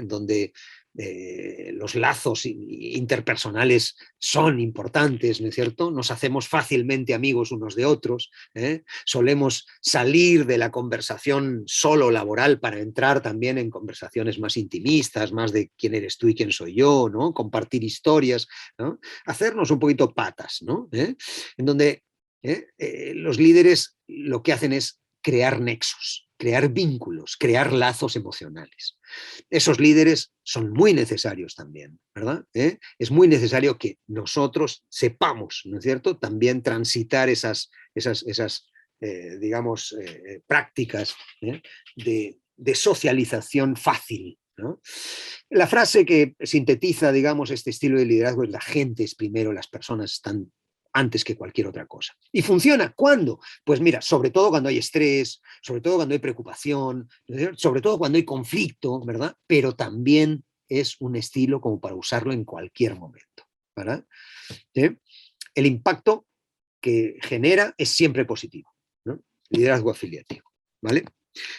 donde los lazos interpersonales son importantes, ¿no es cierto? Nos hacemos fácilmente amigos unos de otros, solemos salir de la conversación solo laboral para entrar también en conversaciones más intimistas, más de quién eres tú y quién soy yo, ¿no? Compartir historias, ¿no? Hacernos un poquito patas, ¿no? En donde los líderes lo que hacen es crear nexos, crear vínculos, crear lazos emocionales. Esos líderes son muy necesarios también, ¿verdad? Es muy necesario que nosotros sepamos, ¿no es cierto?, también transitar esas digamos, prácticas de socialización fácil, ¿no? La frase que sintetiza, digamos, este estilo de liderazgo es: la gente es primero, las personas están antes que cualquier otra cosa. ¿Y funciona cuándo? Pues mira, sobre todo cuando hay estrés, sobre todo cuando hay preocupación, sobre todo cuando hay conflicto, ¿verdad? Pero también es un estilo como para usarlo en cualquier momento, ¿verdad? ¿Sí? El impacto que genera es siempre positivo, ¿no? Liderazgo afiliativo, ¿vale?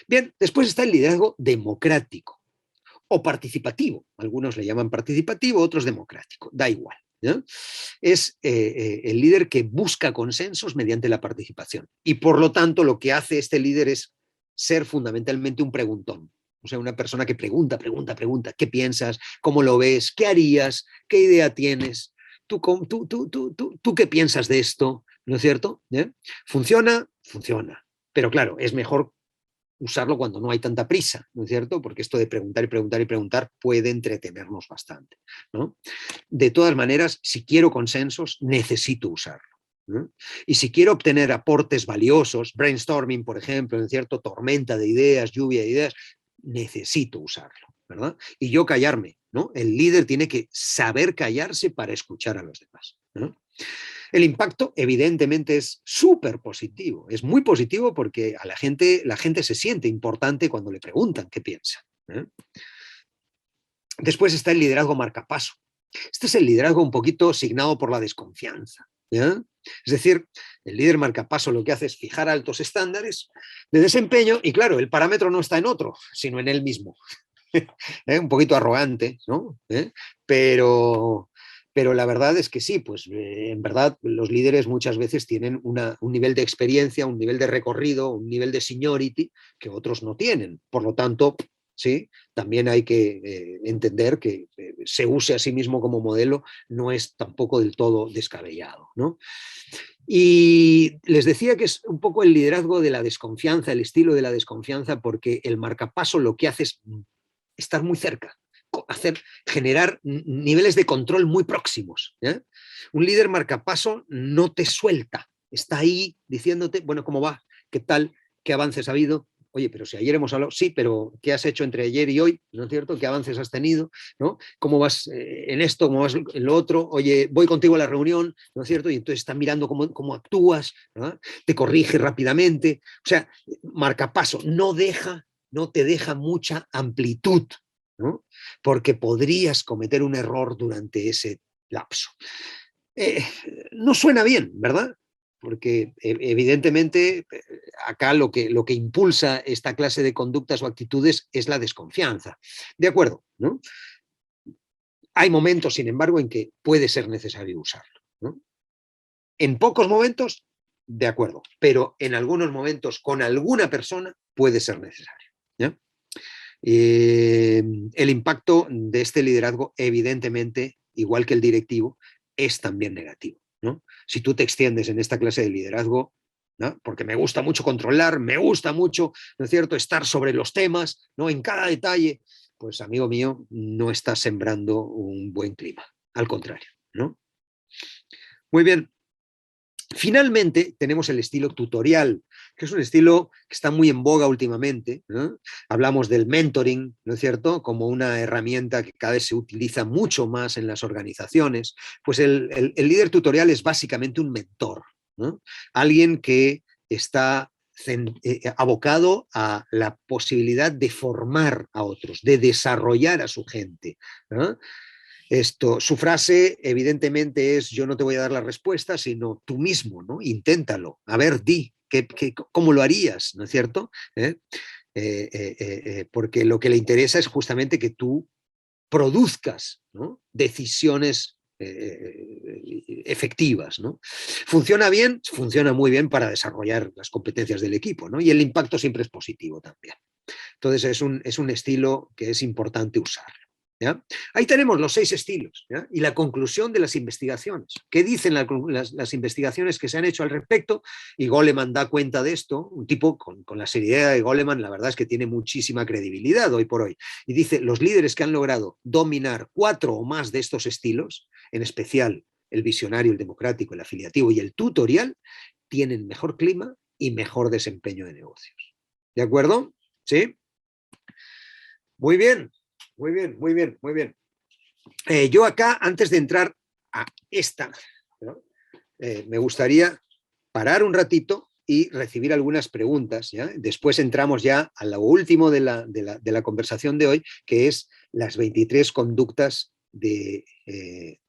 Bien, después está el liderazgo democrático o participativo. Algunos le llaman participativo, otros democrático, da igual, ¿no? Es el líder que busca consensos mediante la participación. Y por lo tanto, lo que hace este líder es ser fundamentalmente un preguntón. O sea, una persona que pregunta, ¿qué piensas? ¿Cómo lo ves? ¿Qué harías? ¿Qué idea tienes? ¿Tú qué piensas de esto? ¿No es cierto? ¿Eh? ¿Funciona? Funciona. Pero claro, es mejor usarlo cuando no hay tanta prisa, ¿no es cierto? Porque esto de preguntar y preguntar y preguntar puede entretenernos bastante, ¿no? De todas maneras, si quiero consensos, necesito usarlo, ¿no? Y si quiero obtener aportes valiosos, brainstorming, por ejemplo, ¿no es cierto? Tormenta de ideas, lluvia de ideas, necesito usarlo, ¿verdad? Y yo callarme, ¿no? El líder tiene que saber callarse para escuchar a los demás, ¿no? El impacto, evidentemente, es súper positivo. Es muy positivo porque a la gente se siente importante cuando le preguntan qué piensa, ¿eh? Después está el liderazgo marcapaso. Este es el liderazgo un poquito signado por la desconfianza, ¿eh? Es decir, el líder marcapaso lo que hace es fijar altos estándares de desempeño y, claro, el parámetro no está en otro, sino en él mismo. Un poquito arrogante, ¿no? Pero la verdad es que sí, pues en verdad los líderes muchas veces tienen un nivel de experiencia, un nivel de recorrido, un nivel de seniority que otros no tienen. Por lo tanto, sí, también hay que entender que se use a sí mismo como modelo no es tampoco del todo descabellado, ¿no? Y les decía que es un poco el liderazgo de la desconfianza, el estilo de la desconfianza, porque el marcapaso lo que hace es estar muy cerca, generar niveles de control muy próximos, ¿eh? Un líder marcapaso no te suelta, está ahí diciéndote, bueno, ¿cómo va? ¿Qué tal? ¿Qué avances ha habido? Oye, pero si ayer hemos hablado, sí, pero ¿qué has hecho entre ayer y hoy? ¿No es cierto? ¿Qué avances has tenido? ¿No? ¿Cómo vas en esto? ¿Cómo vas en lo otro? Oye, voy contigo a la reunión, ¿no es cierto? Y entonces está mirando cómo actúas, ¿no? Te corrige rápidamente. O sea, marcapaso, no te deja mucha amplitud, ¿no? Porque podrías cometer un error durante ese lapso. No suena bien, ¿verdad? Porque evidentemente acá lo que impulsa esta clase de conductas o actitudes es la desconfianza. De acuerdo, ¿no? Hay momentos, sin embargo, en que puede ser necesario usarlo, ¿no? En pocos momentos, de acuerdo, pero en algunos momentos con alguna persona puede ser necesario, ¿ya? El impacto de este liderazgo, evidentemente, igual que el directivo, es también negativo, ¿no? Si tú te extiendes en esta clase de liderazgo, ¿no? Porque me gusta mucho controlar, me gusta mucho, ¿no es cierto?, estar sobre los temas, ¿no?, en cada detalle, pues amigo mío, no estás sembrando un buen clima, al contrario, ¿no? Muy bien. Finalmente, tenemos el estilo tutorial, que es un estilo que está muy en boga últimamente, ¿no? Hablamos del mentoring, ¿no es cierto?, como una herramienta que cada vez se utiliza mucho más en las organizaciones. Pues el líder tutorial es básicamente un mentor, ¿no? Alguien que está abocado a la posibilidad de formar a otros, de desarrollar a su gente, ¿no? Su frase evidentemente es: yo no te voy a dar la respuesta, sino tú mismo, ¿no? Inténtalo, a ver, ¿cómo lo harías? ¿No es cierto? Porque lo que le interesa es justamente que tú produzcas, ¿no?, decisiones efectivas, ¿no? ¿Funciona bien? Funciona muy bien para desarrollar las competencias del equipo, ¿no? Y el impacto siempre es positivo también. Entonces es un estilo que es importante usarlo, ¿ya? Ahí tenemos los 6 estilos, ¿ya? Y la conclusión de las investigaciones. ¿Qué dicen las investigaciones que se han hecho al respecto? Y Goleman da cuenta de esto, un tipo con la seriedad de Goleman, la verdad es que tiene muchísima credibilidad hoy por hoy. Y dice: los líderes que han logrado dominar 4 o más de estos estilos, en especial el visionario, el democrático, el afiliativo y el tutorial, tienen mejor clima y mejor desempeño de negocios. ¿De acuerdo? ¿Sí? Muy bien, muy bien, muy bien, muy bien. Yo acá, antes de entrar a esta, ¿no?, me gustaría parar un ratito y recibir algunas preguntas, ¿ya? Después entramos ya a lo último de la conversación de hoy, que es las 23 conductas de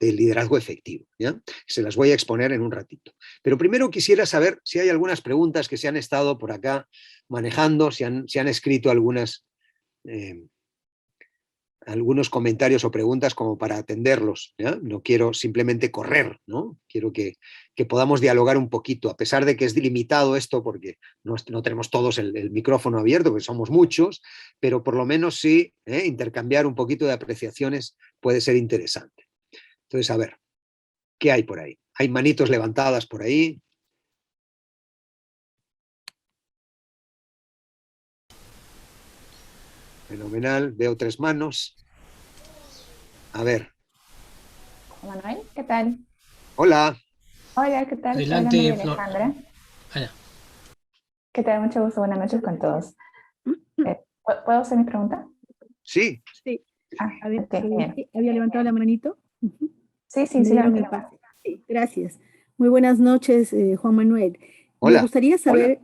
liderazgo efectivo, ¿ya? Se las voy a exponer en un ratito. Pero primero quisiera saber si hay algunas preguntas que se han estado por acá manejando, si han escrito algunos comentarios o preguntas como para atenderlos, ¿ya? No quiero simplemente correr, ¿no? Quiero que podamos dialogar un poquito, a pesar de que es delimitado esto, porque no tenemos todos el micrófono abierto, porque somos muchos, pero por lo menos sí, intercambiar un poquito de apreciaciones puede ser interesante. Entonces, a ver, ¿qué hay por ahí? ¿Hay manitos levantadas por ahí? Fenomenal, veo 3 manos. A ver. Manuel, ¿qué tal? Hola. Hola, ¿qué tal? Adelante, Hola, María Flor. Alejandra. Hola. ¿Qué tal? Mucho gusto, buenas noches con todos. ¿Puedo hacer mi pregunta? Sí. Sí. A ver, bien. Había levantado la manito. Sí, Me dieron el la pase. Sí, gracias. Muy buenas noches, Juan Manuel. Hola. Me gustaría saber,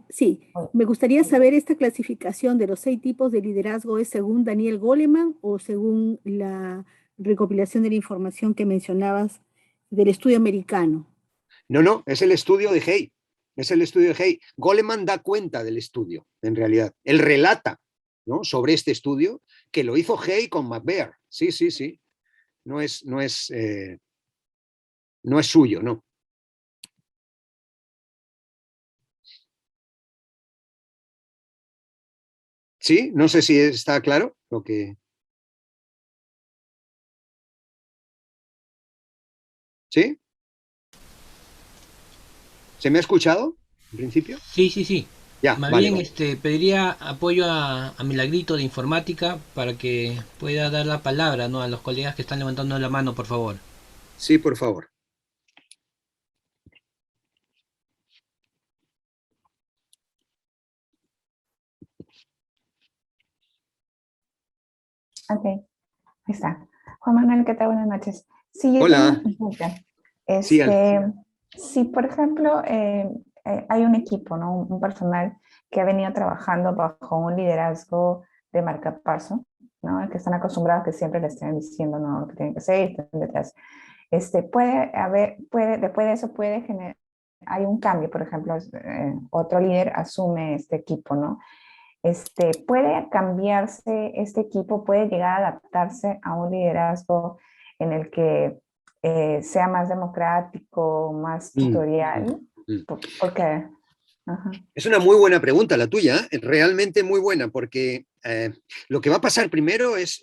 Hola. me gustaría saber esta clasificación de los 6 tipos de liderazgo, ¿es según Daniel Goleman o según la recopilación de la información que mencionabas del estudio americano? No, es el estudio de Hay. Es el estudio de Hay. Goleman da cuenta del estudio, en realidad. Él relata, ¿no?, sobre este estudio, que lo hizo Hay con McBear. Sí. No es suyo, no. Sí, no sé si está claro lo que... ¿Sí? ¿Se me ha escuchado en principio? Sí. Ya, Más vale, bien vale. pediría apoyo a Milagrito de Informática para que pueda dar la palabra, ¿no?, a los colegas que están levantando la mano, por favor. Sí, por favor. Ok, ahí está. Juan Manuel, ¿qué tal? Buenas noches. Sí, yo tengo una Hola. consulta. Sí, Si, por ejemplo, hay un equipo, ¿no? Un personal que ha venido trabajando bajo un liderazgo de marcapaso, ¿no? Que están acostumbrados que siempre le estén diciendo, ¿no?, lo que tienen que hacer, estén detrás. Después de eso puede generar, hay un cambio, por ejemplo, otro líder asume este equipo, ¿no? Puede cambiarse este equipo, puede llegar a adaptarse a un liderazgo en el que sea más democrático, más tutorial, porque... Ajá. Es una muy buena pregunta la tuya, realmente muy buena, porque lo que va a pasar primero es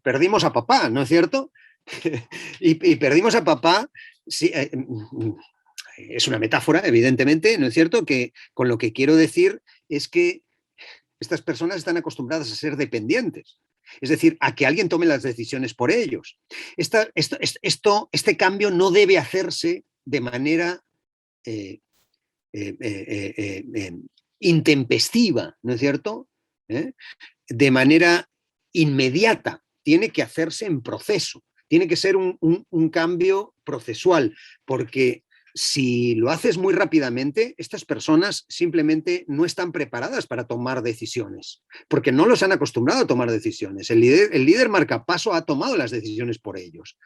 perdimos a papá, ¿no es cierto? y perdimos a papá, sí, es una metáfora, evidentemente, ¿no es cierto? Que con lo que quiero decir es que estas personas están acostumbradas a ser dependientes, es decir, a que alguien tome las decisiones por ellos. Este cambio no debe hacerse de manera intempestiva, ¿no es cierto? De manera inmediata, tiene que hacerse en proceso, tiene que ser un cambio procesual, porque si lo haces muy rápidamente, estas personas simplemente no están preparadas para tomar decisiones, porque no los han acostumbrado a tomar decisiones. El líder marcapaso ha tomado las decisiones por ellos.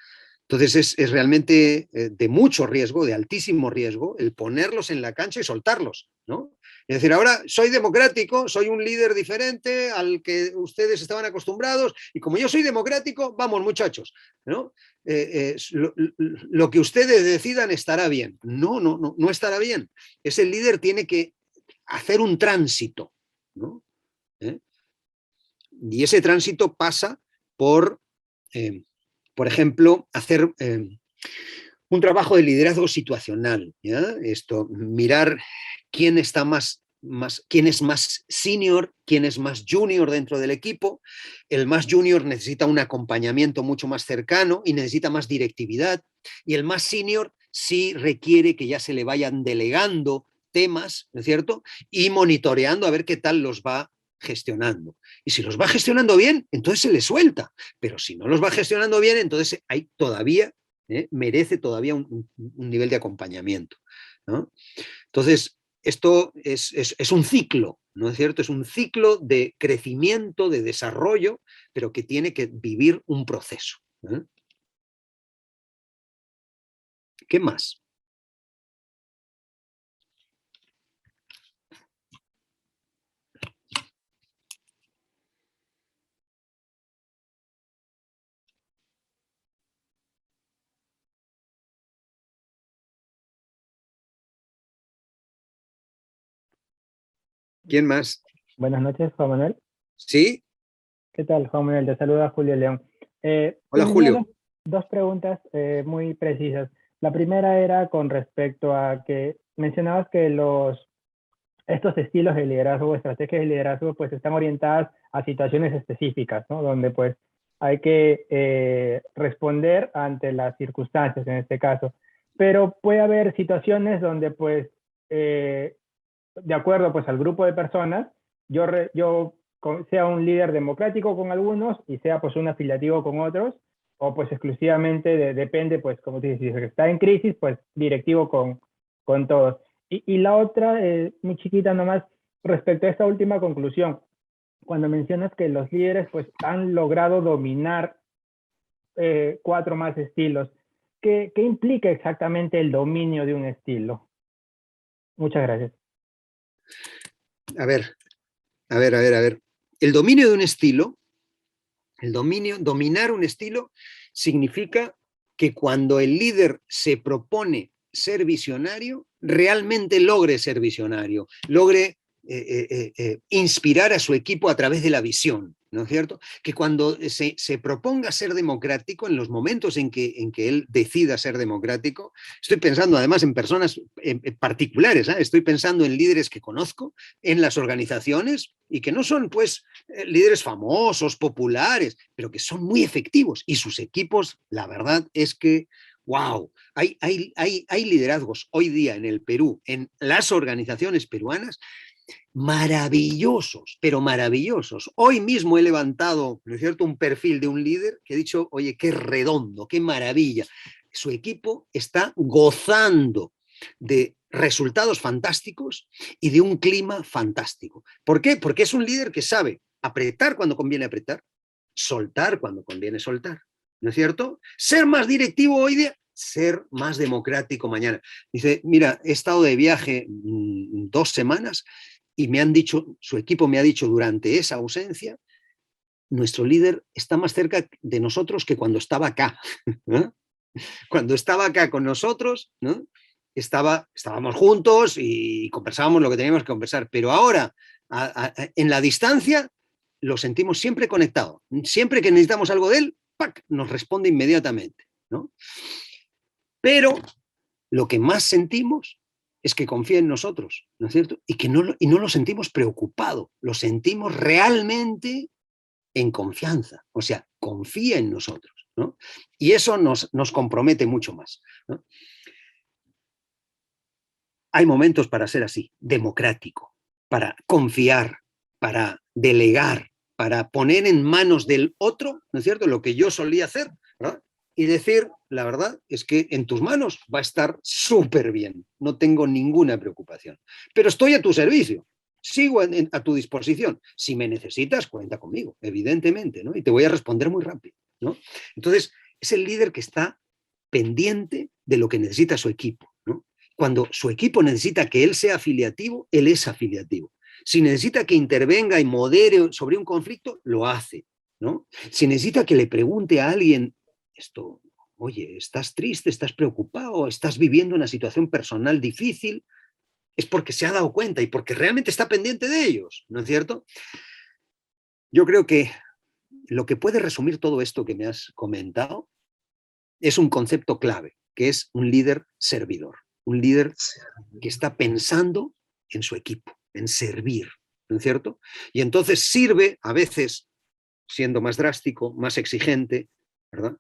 Entonces es realmente de mucho riesgo, de altísimo riesgo, el ponerlos en la cancha y soltarlos, ¿no? Es decir, ahora soy democrático, soy un líder diferente al que ustedes estaban acostumbrados, y como yo soy democrático, vamos muchachos, ¿no? Lo que ustedes decidan estará bien. No estará bien. Ese líder tiene que hacer un tránsito, ¿no? Y ese tránsito pasa por ejemplo, hacer un trabajo de liderazgo situacional, ¿ya? Mirar quién está quién es más senior, quién es más junior dentro del equipo. El más junior necesita un acompañamiento mucho más cercano y necesita más directividad, y el más senior sí requiere que ya se le vayan delegando temas, ¿no es cierto?, y monitoreando a ver qué tal los va gestionando. Y si los va gestionando bien, entonces se le suelta. Pero si no los va gestionando bien, entonces hay todavía, merece todavía un nivel de acompañamiento, ¿no? Entonces, esto es un ciclo, ¿no es cierto? Es un ciclo de crecimiento, de desarrollo, pero que tiene que vivir un proceso. ¿Qué más? ¿Quién más? Buenas noches, Juan Manuel. ¿Sí? ¿Qué tal, Juan Manuel? Te saluda Julio León. Hola, Julio. Dos preguntas muy precisas. La primera era con respecto a que mencionabas que estos estilos de liderazgo, estrategias de liderazgo, pues están orientadas a situaciones específicas, ¿no? Donde pues hay que responder ante las circunstancias en este caso. Pero puede haber situaciones donde pues de acuerdo pues al grupo de personas, yo sea un líder democrático con algunos y sea pues un afiliativo con otros, o pues exclusivamente depende, pues como te dices, si está en crisis, pues directivo con todos. Y la otra, muy chiquita nomás, respecto a esta última conclusión, cuando mencionas que los líderes pues han logrado dominar 4 más estilos, ¿qué implica exactamente el dominio de un estilo? Muchas gracias. A ver. El dominio de un estilo, dominar un estilo, significa que cuando el líder se propone ser visionario, realmente logre ser visionario, logre inspirar a su equipo a través de la visión, ¿no es cierto? Que cuando se proponga ser democrático, en los momentos en que él decida ser democrático, estoy pensando además en personas particulares, ¿eh? Estoy pensando en líderes que conozco, en las organizaciones, y que no son pues líderes famosos, populares, pero que son muy efectivos, y sus equipos, la verdad es que wow, hay liderazgos hoy día en el Perú, en las organizaciones peruanas, maravillosos, pero maravillosos. Hoy mismo he levantado, ¿no es cierto?, un perfil de un líder que he dicho, oye, qué redondo, qué maravilla. Su equipo está gozando de resultados fantásticos y de un clima fantástico. ¿Por qué? Porque es un líder que sabe apretar cuando conviene apretar, soltar cuando conviene soltar, ¿no es cierto? Ser más directivo hoy día, ser más democrático mañana. Dice, mira, he estado de viaje 2 semanas y me han dicho, su equipo me ha dicho durante esa ausencia, nuestro líder está más cerca de nosotros que cuando estaba acá. ¿Eh? Cuando estaba acá con nosotros, ¿no? Estábamos juntos y conversábamos lo que teníamos que conversar, pero ahora, en la distancia, lo sentimos siempre conectado. Siempre que necesitamos algo de él, ¡pac!, nos responde inmediatamente, ¿no? Pero lo que más sentimos es que confía en nosotros, ¿no es cierto? Y no lo sentimos preocupado, lo sentimos realmente en confianza, o sea, confía en nosotros, ¿no? Y eso nos compromete mucho más, ¿no? Hay momentos para ser así, democrático, para confiar, para delegar, para poner en manos del otro, ¿no es cierto?, lo que yo solía hacer, ¿no? Y decir, la verdad es que en tus manos va a estar súper bien, no tengo ninguna preocupación, pero estoy a tu servicio, sigo a tu disposición. Si me necesitas, cuenta conmigo, evidentemente, ¿no? Y te voy a responder muy rápido, ¿no? Entonces, es el líder que está pendiente de lo que necesita su equipo, ¿no? Cuando su equipo necesita que él sea afiliativo, él es afiliativo. Si necesita que intervenga y modere sobre un conflicto, lo hace, ¿no? Si necesita que le pregunte a alguien esto, oye, ¿estás triste? ¿Estás preocupado? ¿Estás viviendo una situación personal difícil? Es porque se ha dado cuenta y porque realmente está pendiente de ellos, ¿no es cierto? Yo creo que lo que puede resumir todo esto que me has comentado es un concepto clave, que es un líder servidor, un líder que está pensando en su equipo, en servir, ¿no es cierto? Y entonces sirve a veces siendo más drástico, más exigente, ¿verdad?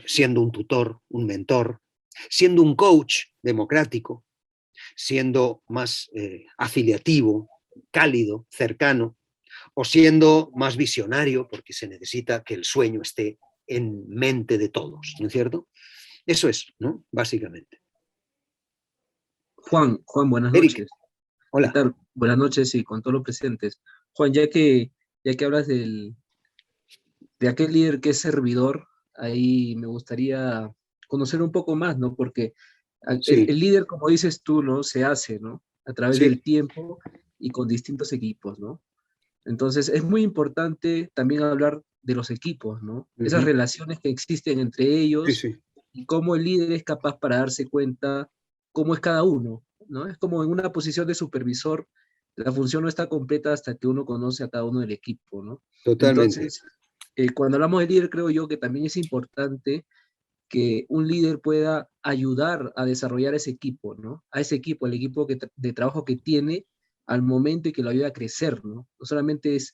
Siendo un tutor, un mentor, siendo un coach democrático, siendo más afiliativo, cálido, cercano, o siendo más visionario, porque se necesita que el sueño esté en mente de todos, ¿no es cierto? Eso es, ¿no? Básicamente. Juan, buenas Eric. noches. ¿Qué Hola. tal? Buenas noches y con todos los presentes. Juan, ya que hablas de aquel líder que es servidor, ahí me gustaría conocer un poco más, ¿no? Porque el Sí, líder, como dices tú, ¿no? Se hace, ¿no? A través sí. del tiempo y con distintos equipos, ¿no? Entonces, es muy importante también hablar de los equipos, ¿no? Esas Ujú. relaciones que existen entre Sí, ellos sí. y cómo el líder es capaz para darse cuenta cómo es cada uno, ¿no? Es como en una posición de supervisor, la función no está completa hasta que uno conoce a cada uno del equipo, ¿no? Totalmente. Entonces, cuando hablamos de líder, creo yo que también es importante que un líder pueda ayudar a desarrollar ese equipo, ¿no? A ese equipo, el equipo de trabajo que tiene al momento y que lo ayuda a crecer, ¿no? No solamente es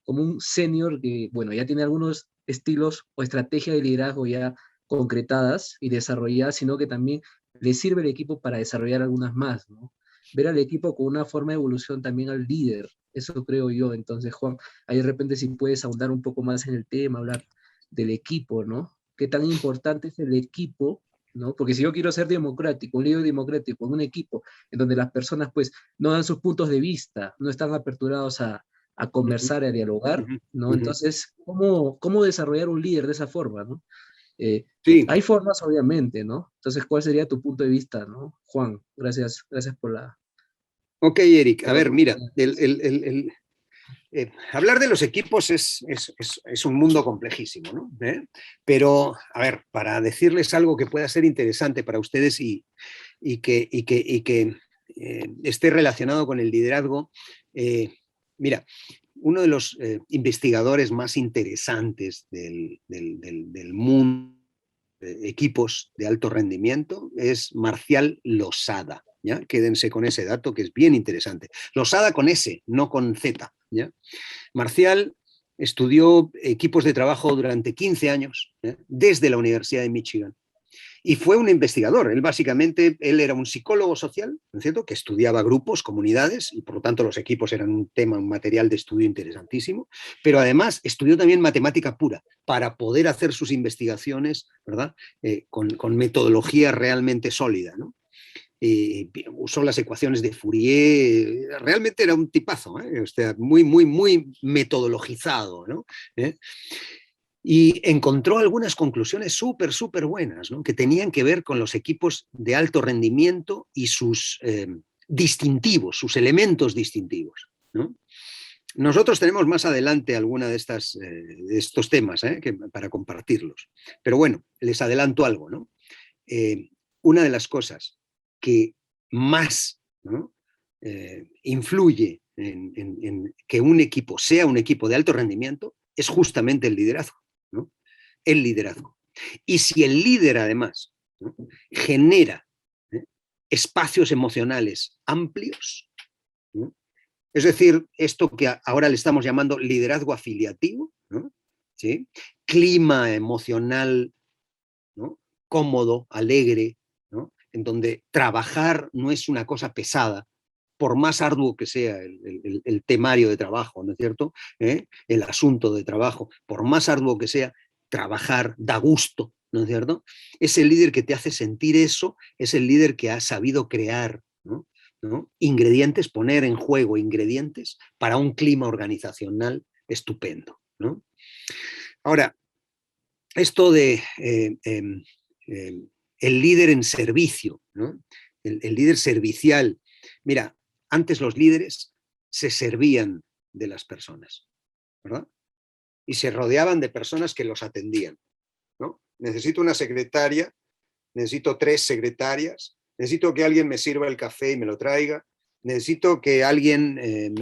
como un senior que, bueno, ya tiene algunos estilos o estrategias de liderazgo ya concretadas y desarrolladas, sino que también le sirve el equipo para desarrollar algunas más, ¿no? Ver al equipo con una forma de evolución también al líder, eso creo yo. Entonces, Juan, ahí de repente si puedes ahondar un poco más en el tema, hablar del equipo, ¿no? Qué tan importante es el equipo, ¿no? Porque si yo quiero ser democrático, un líder democrático, un equipo en donde las personas pues no dan sus puntos de vista, no están aperturados a Ujú, conversar, a dialogar, ujú, ¿no? ujú. Entonces, ¿cómo desarrollar un líder de esa forma, ¿no? Eh, Sí. hay formas, obviamente, ¿no? Entonces, ¿cuál sería tu punto de vista, ¿no? Juan, gracias Ok, Eric. A por la ver, mira, oportunidad. hablar de los equipos es un mundo complejísimo, ¿no? Pero, a ver, para decirles algo que pueda ser interesante para ustedes y que esté relacionado con el liderazgo, mira, uno de los investigadores más interesantes del mundo de equipos de alto rendimiento es Marcial Losada. ¿Ya? Quédense con ese dato que es bien interesante. Losada con S, no con Z. ¿Ya? Marcial estudió equipos de trabajo durante 15 años, desde la Universidad de Michigan. Y fue un investigador. Él era un psicólogo social, ¿no es cierto?, que estudiaba grupos, comunidades, y por lo tanto los equipos eran un tema, un material de estudio interesantísimo, pero además estudió también matemática pura para poder hacer sus investigaciones, ¿verdad?, con metodología realmente sólida, ¿no? Usó las ecuaciones de Fourier, realmente era un tipazo, o sea, muy metodologizado, ¿no? Y encontró algunas conclusiones súper buenas, ¿no?, que tenían que ver con los equipos de alto rendimiento y sus distintivos, sus elementos distintivos, ¿no? Nosotros tenemos más adelante alguna de estos temas para compartirlos. Pero bueno, les adelanto algo, ¿no? Una de las cosas que más, ¿no?, influye en que un equipo sea un equipo de alto rendimiento es justamente el liderazgo, ¿no? El liderazgo. Y si el líder además, ¿no?, genera espacios emocionales amplios, ¿no?, es decir, esto que ahora le estamos llamando liderazgo afiliativo, ¿no?, ¿sí?, clima emocional, ¿no?, cómodo, alegre, ¿no?, en donde trabajar no es una cosa pesada, por más arduo que sea el temario de trabajo, ¿no es cierto?, el asunto de trabajo, por más arduo que sea, trabajar da gusto, ¿no es cierto? Es el líder que te hace sentir eso, es el líder que ha sabido crear, ¿no?, ingredientes, poner en juego ingredientes para un clima organizacional estupendo, ¿no? Ahora, esto de el líder en servicio, ¿no?, el líder servicial. Mira, antes los líderes se servían de las personas, ¿verdad? Y se rodeaban de personas que los atendían, ¿no? Necesito una secretaria, necesito 3 secretarias, necesito que alguien me sirva el café y me lo traiga, necesito que alguien me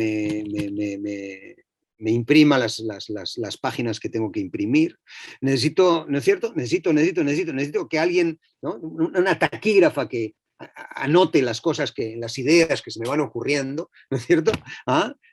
imprima las páginas que tengo que imprimir, necesito, ¿no es cierto?, necesito que alguien, ¿no?, una taquígrafa que anote las cosas, las ideas que se me van ocurriendo, ¿no es cierto?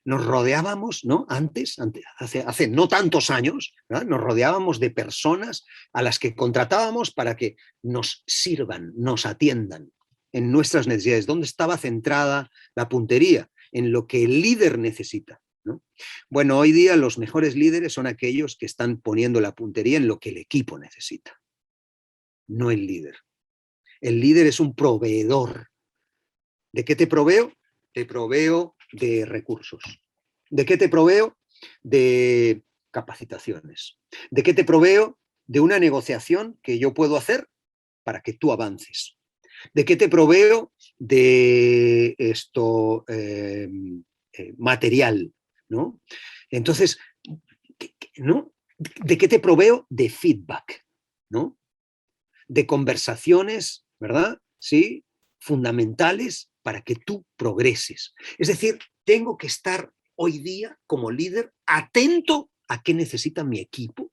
Nos rodeábamos, ¿no?, hace no tantos años, ¿no?, nos rodeábamos de personas a las que contratábamos para que nos sirvan, nos atiendan en nuestras necesidades. ¿Dónde estaba centrada la puntería? En lo que el líder necesita, ¿no? Bueno, hoy día los mejores líderes son aquellos que están poniendo la puntería en lo que el equipo necesita, no el líder. El líder es un proveedor. ¿De qué te proveo? Te proveo de recursos. ¿De qué te proveo? De capacitaciones. ¿De qué te proveo? De una negociación que yo puedo hacer para que tú avances. ¿De qué te proveo? De esto material, ¿no? Entonces, ¿no? ¿De qué te proveo? De feedback, ¿no? De conversaciones, ¿verdad? Sí, fundamentales para que tú progreses. Es decir, tengo que estar hoy día como líder atento a qué necesita mi equipo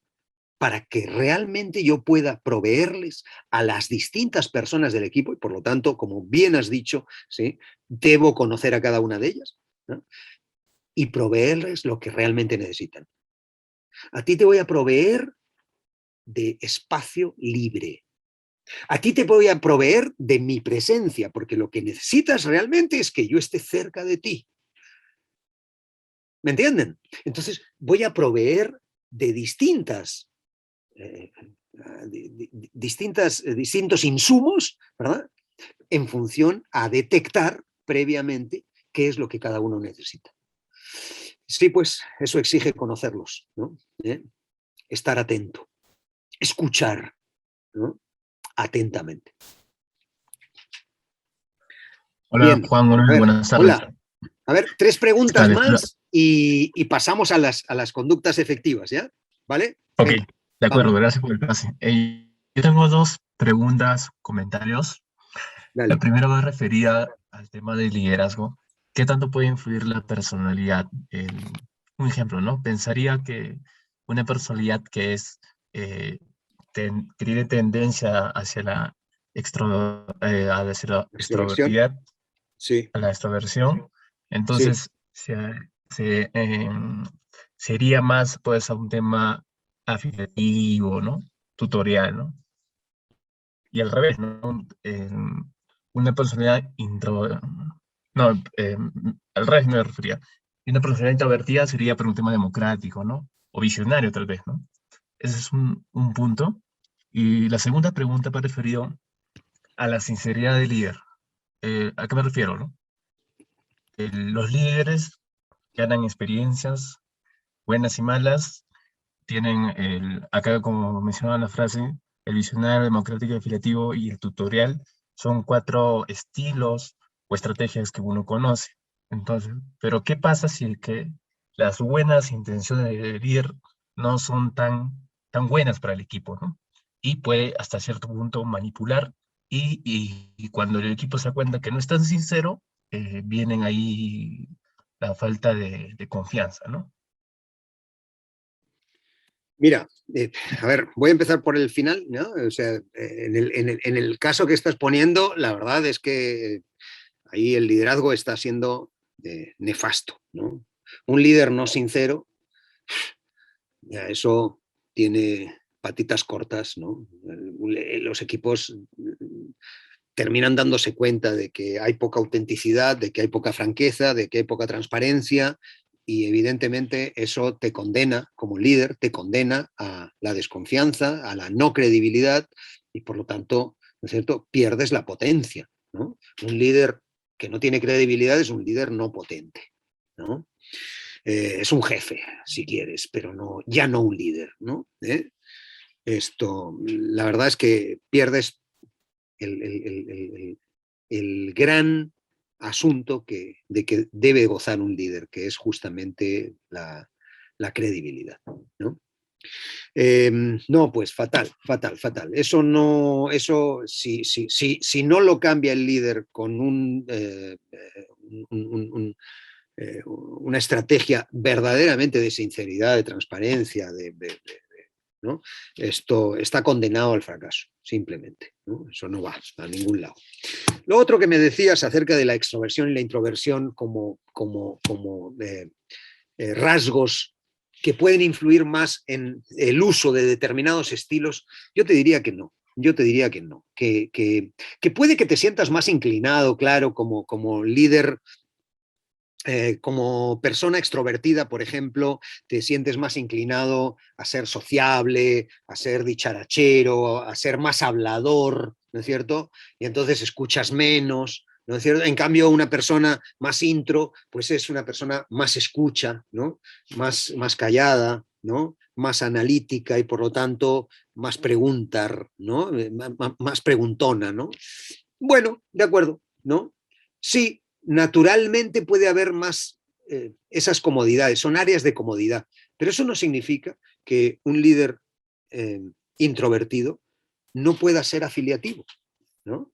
para que realmente yo pueda proveerles a las distintas personas del equipo y por lo tanto, como bien has dicho, ¿sí? Debo conocer a cada una de ellas, ¿no? Y proveerles lo que realmente necesitan. A ti te voy a proveer de espacio libre. A ti te voy a proveer de mi presencia, porque lo que necesitas realmente es que yo esté cerca de ti. ¿Me entienden? Entonces voy a proveer de distintos insumos, ¿verdad? En función a detectar previamente qué es lo que cada uno necesita. Sí, pues eso exige conocerlos, ¿no? Estar atento, escuchar, ¿no? Atentamente. Hola, Bien, Juan, a ver, buenas tardes. hola. A ver, 3 preguntas Tal, más y pasamos a las conductas efectivas, ¿ya? ¿Vale? ok, Venga, de acuerdo, vamos, gracias por el pase. Yo tengo 2 preguntas, comentarios. La dale. primera va referida al tema del liderazgo. ¿Qué tanto puede influir la personalidad? Un ejemplo, ¿no? Pensaría que una personalidad que es, que tiene tendencia hacia la, hacia la Extroversión, extrovertidad, sí. a la extroversión, Sí, entonces se, em, sería más pues a un tema afiliativo, ¿no? Tutorial, ¿no? Y al revés, ¿no? Una personalidad no, al revés me refería. Y una personalidad introvertida sería por un tema democrático, ¿no? O visionario tal vez, ¿no? Ese es un punto. Y la segunda pregunta me referido a la sinceridad del líder. ¿A qué me refiero, no? Los líderes ganan experiencias buenas y malas, tienen acá como mencionaba la frase, el visionario, democrático, afiliativo y el tutorial, son 4 estilos o estrategias que uno conoce. Entonces, pero ¿qué pasa si es que las buenas intenciones del líder no son tan buenas para el equipo, ¿no? Y puede hasta cierto punto manipular y cuando el equipo se da cuenta que no es tan sincero, vienen ahí la falta de confianza, ¿no? mira, a ver, voy a empezar por el final, ¿no? O sea, en el caso que estás poniendo, la verdad es que ahí el liderazgo está siendo nefasto, ¿no? Un líder no sincero, ya eso tiene patitas cortas, ¿no? Los equipos terminan dándose cuenta de que hay poca autenticidad, de que hay poca franqueza, de que hay poca transparencia y evidentemente eso te condena como líder, te condena a la desconfianza, a la no credibilidad y por lo tanto, ¿no es cierto?, pierdes la potencia, ¿no? Un líder que no tiene credibilidad es un líder no potente, ¿no? Es un jefe, si quieres, pero no, ya no un líder, ¿no? Esto, la verdad es que pierdes el gran asunto de que debe gozar un líder, que es justamente la credibilidad, ¿no? No, pues fatal, fatal, fatal. Eso no, eso, si no lo cambia el líder con una estrategia verdaderamente de sinceridad, de transparencia, ¿no? Esto está condenado al fracaso, simplemente, ¿no? Eso no va a ningún lado. Lo otro que me decías acerca de la extroversión y la introversión como rasgos que pueden influir más en el uso de determinados estilos, yo te diría que no. Yo te diría que no. Que puede que te sientas más inclinado, claro, como líder. Como persona extrovertida, por ejemplo, te sientes más inclinado a ser sociable, a ser dicharachero, a ser más hablador, ¿no es cierto? Y entonces escuchas menos, ¿no es cierto? En cambio, una persona más intro, pues es una persona más escucha, ¿no? Más callada, ¿no? Más analítica y por lo tanto más preguntar, ¿no? Más preguntona, ¿no? Bueno, de acuerdo, ¿no? Sí, naturalmente puede haber más esas comodidades, son áreas de comodidad, pero eso no significa que un líder eh, introvertido no pueda ser afiliativo, ¿no?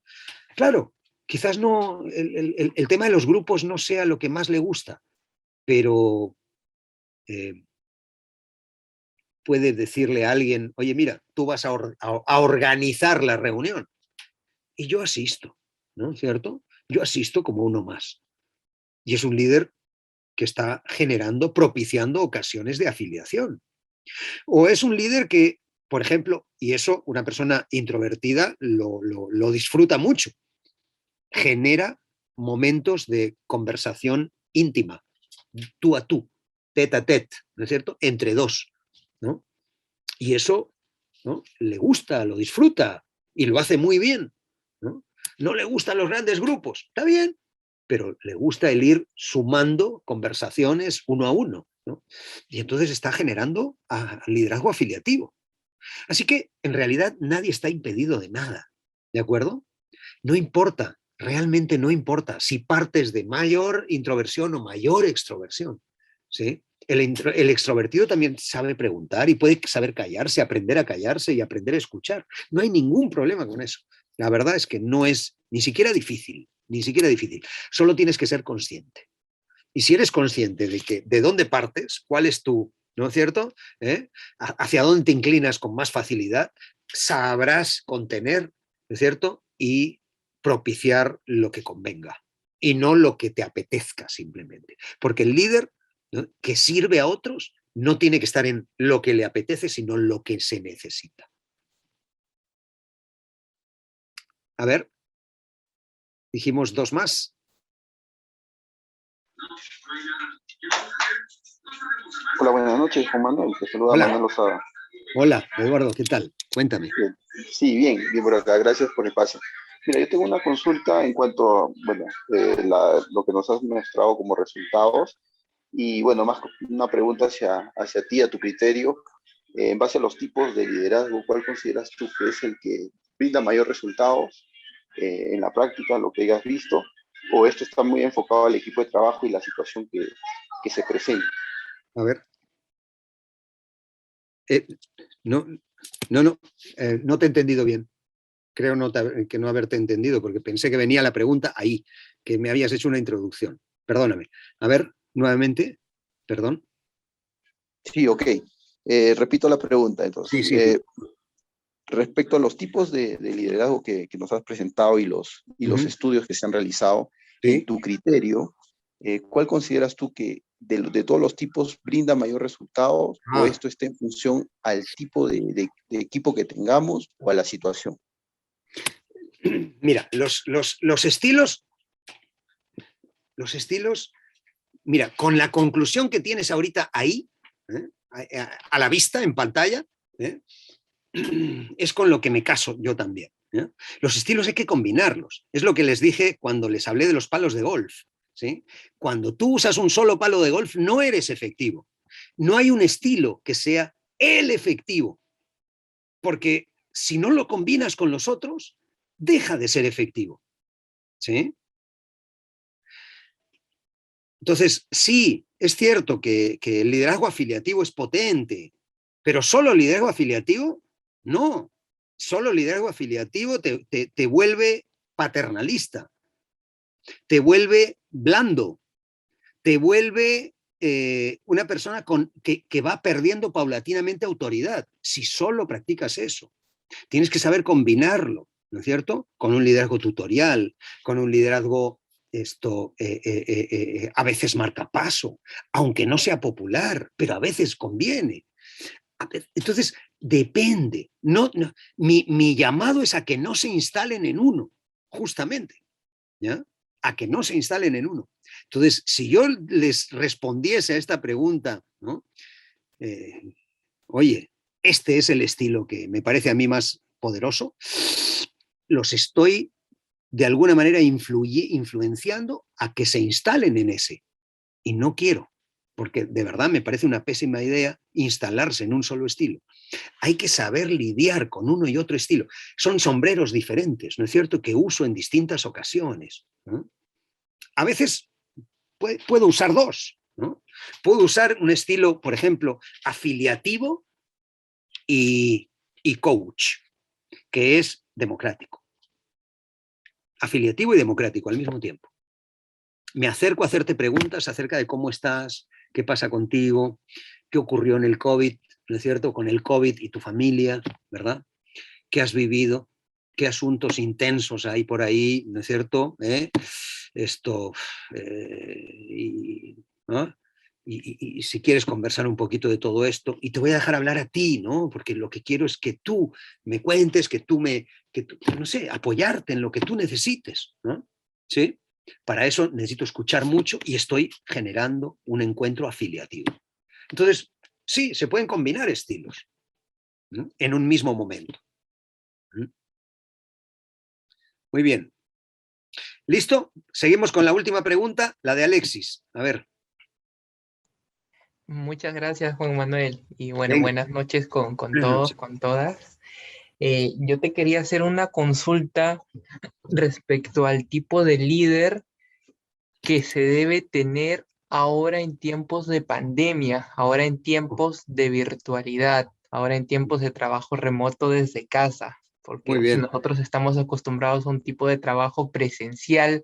Claro, quizás no, el tema de los grupos no sea lo que más le gusta, pero puede decirle a alguien, oye, mira, tú vas a organizar la reunión y yo asisto, ¿no es cierto? Yo asisto como uno más. Y es un líder que está generando, propiciando ocasiones de afiliación. O es un líder que, por ejemplo, y eso una persona introvertida lo disfruta mucho, genera momentos de conversación íntima, tú a tú, tete a tete, ¿no es cierto? Entre dos, ¿no? Y eso, ¿no? Le gusta, lo disfruta y lo hace muy bien, ¿no? No le gustan los grandes grupos, está bien, pero le gusta el ir sumando conversaciones uno a uno, ¿no? Y entonces está generando liderazgo afiliativo. Así que en realidad nadie está impedido de nada, ¿de acuerdo? No importa, realmente no importa si partes de mayor introversión o mayor extroversión, ¿sí? El extrovertido también sabe preguntar y puede saber callarse, aprender a callarse y aprender a escuchar. No hay ningún problema con eso. La verdad es que no es ni siquiera difícil, ni siquiera difícil. Solo tienes que ser consciente. Y si eres consciente de dónde partes, cuál es tu, ¿no es cierto? Hacia dónde te inclinas con más facilidad, sabrás contener, ¿no es cierto? Y propiciar lo que convenga y no lo que te apetezca simplemente. Porque el líder, ¿no?, que sirve a otros no tiene que estar en lo que le apetece, sino en lo que se necesita. A ver, dijimos dos más. Hola, buenas noches, Juan Manuel. Te saluda Hola. Manuel Lozada. Hola, Eduardo, ¿qué tal? Cuéntame. Bien. Sí, bien, bien por acá. Gracias por el paso. Mira, yo tengo una consulta en cuanto a, bueno, lo que nos has mostrado como resultados y, bueno, más una pregunta hacia ti, a tu criterio. En base a los tipos de liderazgo, ¿cuál consideras tú que es el que brinda mayor resultados en la práctica, lo que hayas visto? ¿O esto está muy enfocado al equipo de trabajo y la situación que se presenta? A ver. No te he entendido bien. Creo que no haberte entendido, porque pensé que venía la pregunta ahí, que me habías hecho una introducción. Perdóname. A ver, nuevamente, perdón. Sí, ok. Repito la pregunta, entonces. Sí, sí. Respecto a los tipos de liderazgo que nos has presentado y los estudios que se han realizado, ¿Sí? en tu criterio, ¿cuál consideras tú que de todos los tipos brinda mayor resultado o esto está en función al tipo de equipo que tengamos o a la situación? Mira, los estilos, mira, con la conclusión que tienes ahorita ahí, a la vista, en pantalla, es con lo que me caso yo también. Los estilos hay que combinarlos. Es lo que les dije cuando les hablé de los palos de golf. ¿Sí? Cuando tú usas un solo palo de golf, no eres efectivo. No hay un estilo que sea el efectivo. Porque si no lo combinas con los otros, deja de ser efectivo. ¿Sí? Entonces, sí, es cierto que el liderazgo afiliativo es potente, pero solo liderazgo afiliativo, no. Solo liderazgo afiliativo te vuelve paternalista, te vuelve blando, te vuelve una persona que va perdiendo paulatinamente autoridad, si solo practicas eso. Tienes que saber combinarlo, ¿no es cierto? Con un liderazgo tutorial, con un liderazgo a veces marcapaso, aunque no sea popular, pero a veces conviene. Entonces, depende. Mi llamado es a que no se instalen en uno, justamente, ¿ya? A que no se instalen en uno. Entonces, si yo les respondiese a esta pregunta, ¿no? Oye, este es el estilo que me parece a mí más poderoso, los estoy de alguna manera influenciando a que se instalen en ese. Y no quiero, porque de verdad me parece una pésima idea instalarse en un solo estilo. Hay que saber lidiar con uno y otro estilo. Son sombreros diferentes, ¿no es cierto?, que uso en distintas ocasiones, ¿no? A veces puedo usar dos, ¿no? Puedo usar un estilo, por ejemplo, afiliativo y coach, que es democrático. Afiliativo y democrático al mismo tiempo. Me acerco a hacerte preguntas acerca de cómo estás, qué pasa contigo, qué ocurrió en el COVID, ¿no es cierto?, con el COVID y tu familia, ¿verdad? ¿Qué has vivido? ¿Qué asuntos intensos hay por ahí, ¿no es cierto? ¿No? Y si quieres conversar un poquito de todo esto, y te voy a dejar hablar a ti, ¿no? Porque lo que quiero es que tú me cuentes, no sé, apoyarte en lo que tú necesites, ¿no? ¿Sí? Para eso necesito escuchar mucho y estoy generando un encuentro afiliativo. Entonces, sí, se pueden combinar estilos, ¿no?, en un mismo momento. Muy bien. ¿Listo? Seguimos con la última pregunta, la de Alexis. A ver. Muchas gracias, Juan Manuel. Y bueno, Venga. buenas noches con Buenas todos, noches. con todas. Yo te quería hacer una consulta respecto al tipo de líder que se debe tener ahora en tiempos de pandemia, ahora en tiempos de virtualidad, ahora en tiempos de trabajo remoto desde casa. Muy Porque si bien. nosotros estamos acostumbrados a un tipo de trabajo presencial,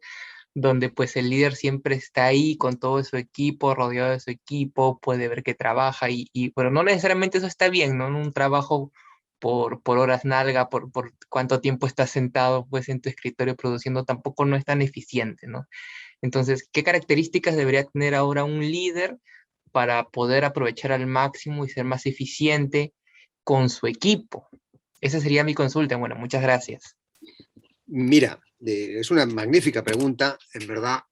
donde pues el líder siempre está ahí con todo su equipo, rodeado de su equipo, puede ver que trabaja pero no necesariamente eso está bien, ¿no? Un trabajo por horas nalga, por cuánto tiempo estás sentado pues en tu escritorio produciendo, tampoco no es tan eficiente, ¿no? Entonces, ¿qué características debería tener ahora un líder para poder aprovechar al máximo y ser más eficiente con su equipo? Esa sería mi consulta. Bueno, muchas gracias. Mira, es una magnífica pregunta, en verdad,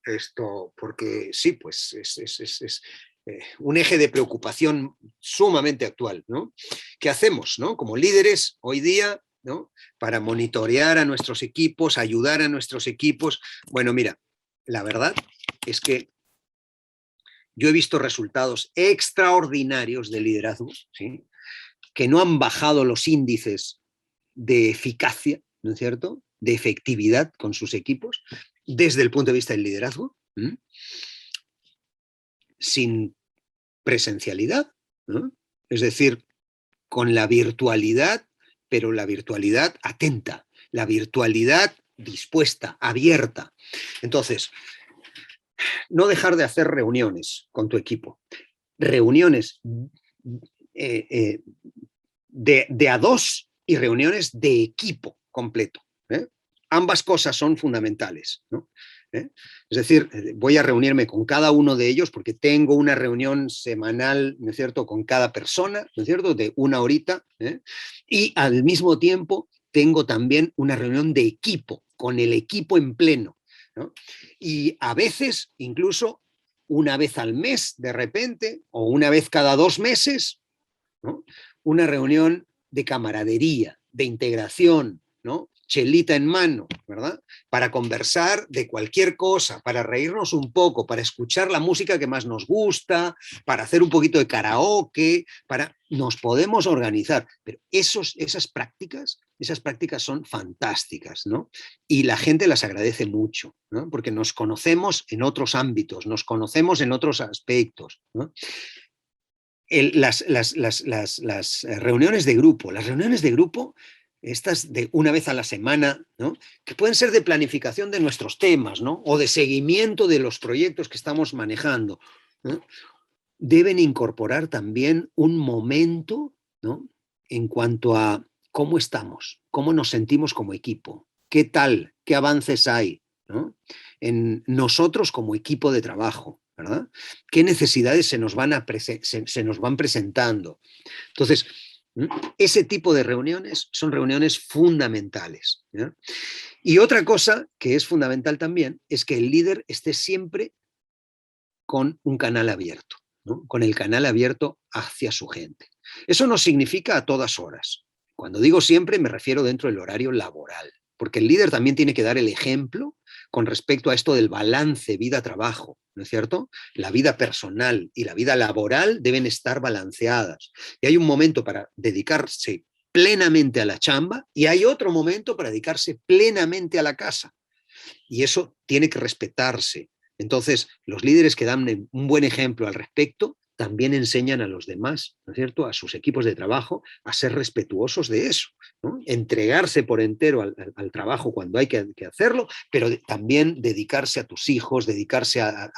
porque sí, pues es un eje de preocupación sumamente actual, ¿no? ¿Qué hacemos, ¿no?, como líderes hoy día, ¿no?, para monitorear a nuestros equipos, ayudar a nuestros equipos? Bueno, mira, la verdad es que yo he visto resultados extraordinarios de liderazgo, ¿sí?, que no han bajado los índices de eficacia, ¿no es cierto?, de efectividad con sus equipos, desde el punto de vista del liderazgo, sin presencialidad, ¿no? Es decir, con la virtualidad, pero la virtualidad atenta, la virtualidad dispuesta, abierta. Entonces, no dejar de hacer reuniones con tu equipo, reuniones de a dos y reuniones de equipo completo, ¿eh? Ambas cosas son fundamentales, ¿no? Es decir, voy a reunirme con cada uno de ellos porque tengo una reunión semanal, ¿no es cierto?, con cada persona, ¿no es cierto?, de una horita, y al mismo tiempo tengo también una reunión de equipo, con el equipo en pleno, ¿no? Y a veces, incluso una vez al mes, de repente, o una vez cada 2 meses, ¿no?, una reunión de camaradería, de integración, ¿no?, chelita en mano, ¿verdad?, para conversar de cualquier cosa, para reírnos un poco, para escuchar la música que más nos gusta, para hacer un poquito de karaoke, nos podemos organizar, pero esas prácticas son fantásticas, ¿no? Y la gente las agradece mucho, ¿no?, porque nos conocemos en otros ámbitos, nos conocemos en otros aspectos, ¿no? Las reuniones de grupo, estas de una vez a la semana, ¿no?, que pueden ser de planificación de nuestros temas, ¿no?, o de seguimiento de los proyectos que estamos manejando, ¿no?, deben incorporar también un momento, ¿no?, en cuanto a cómo estamos, cómo nos sentimos como equipo, qué tal, qué avances hay, ¿no?, en nosotros como equipo de trabajo, ¿verdad?, qué necesidades se nos van presentando. Entonces, ese tipo de reuniones son reuniones fundamentales, ¿no? Y otra cosa que es fundamental también es que el líder esté siempre con un canal abierto, ¿no?, con el canal abierto hacia su gente. Eso no significa a todas horas. Cuando digo siempre me refiero dentro del horario laboral, porque el líder también tiene que dar el ejemplo con respecto a esto del balance vida-trabajo, ¿no es cierto? La vida personal y la vida laboral deben estar balanceadas. Y hay un momento para dedicarse plenamente a la chamba y hay otro momento para dedicarse plenamente a la casa. Y eso tiene que respetarse. Entonces, los líderes que dan un buen ejemplo al respecto también enseñan a los demás, ¿no es cierto?, a sus equipos de trabajo a ser respetuosos de eso, ¿no? Entregarse por entero al trabajo cuando hay que hacerlo, pero también dedicarse a tus hijos, dedicarse a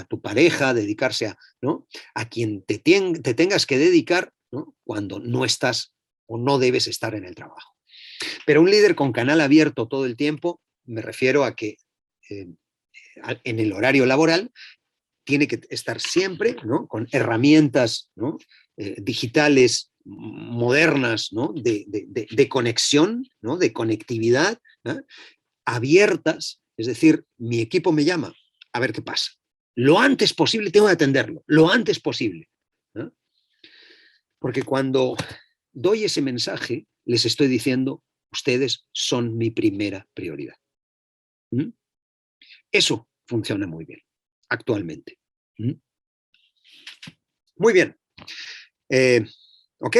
tu pareja, dedicarse ¿no?, a quien te tengas que dedicar, ¿no?, cuando no estás o no debes estar en el trabajo. Pero un líder con canal abierto todo el tiempo, me refiero a que en el horario laboral tiene que estar siempre, ¿no?, con herramientas, ¿no?, digitales modernas, ¿no?, de conexión, ¿no?, de conectividad, ¿no?, abiertas. Es decir, mi equipo me llama, a ver qué pasa. Lo antes posible tengo que atenderlo, lo antes posible, ¿no? Porque cuando doy ese mensaje, les estoy diciendo, ustedes son mi primera prioridad. ¿Mm? Eso funciona muy bien actualmente. ¿Mm? Muy bien. Ok.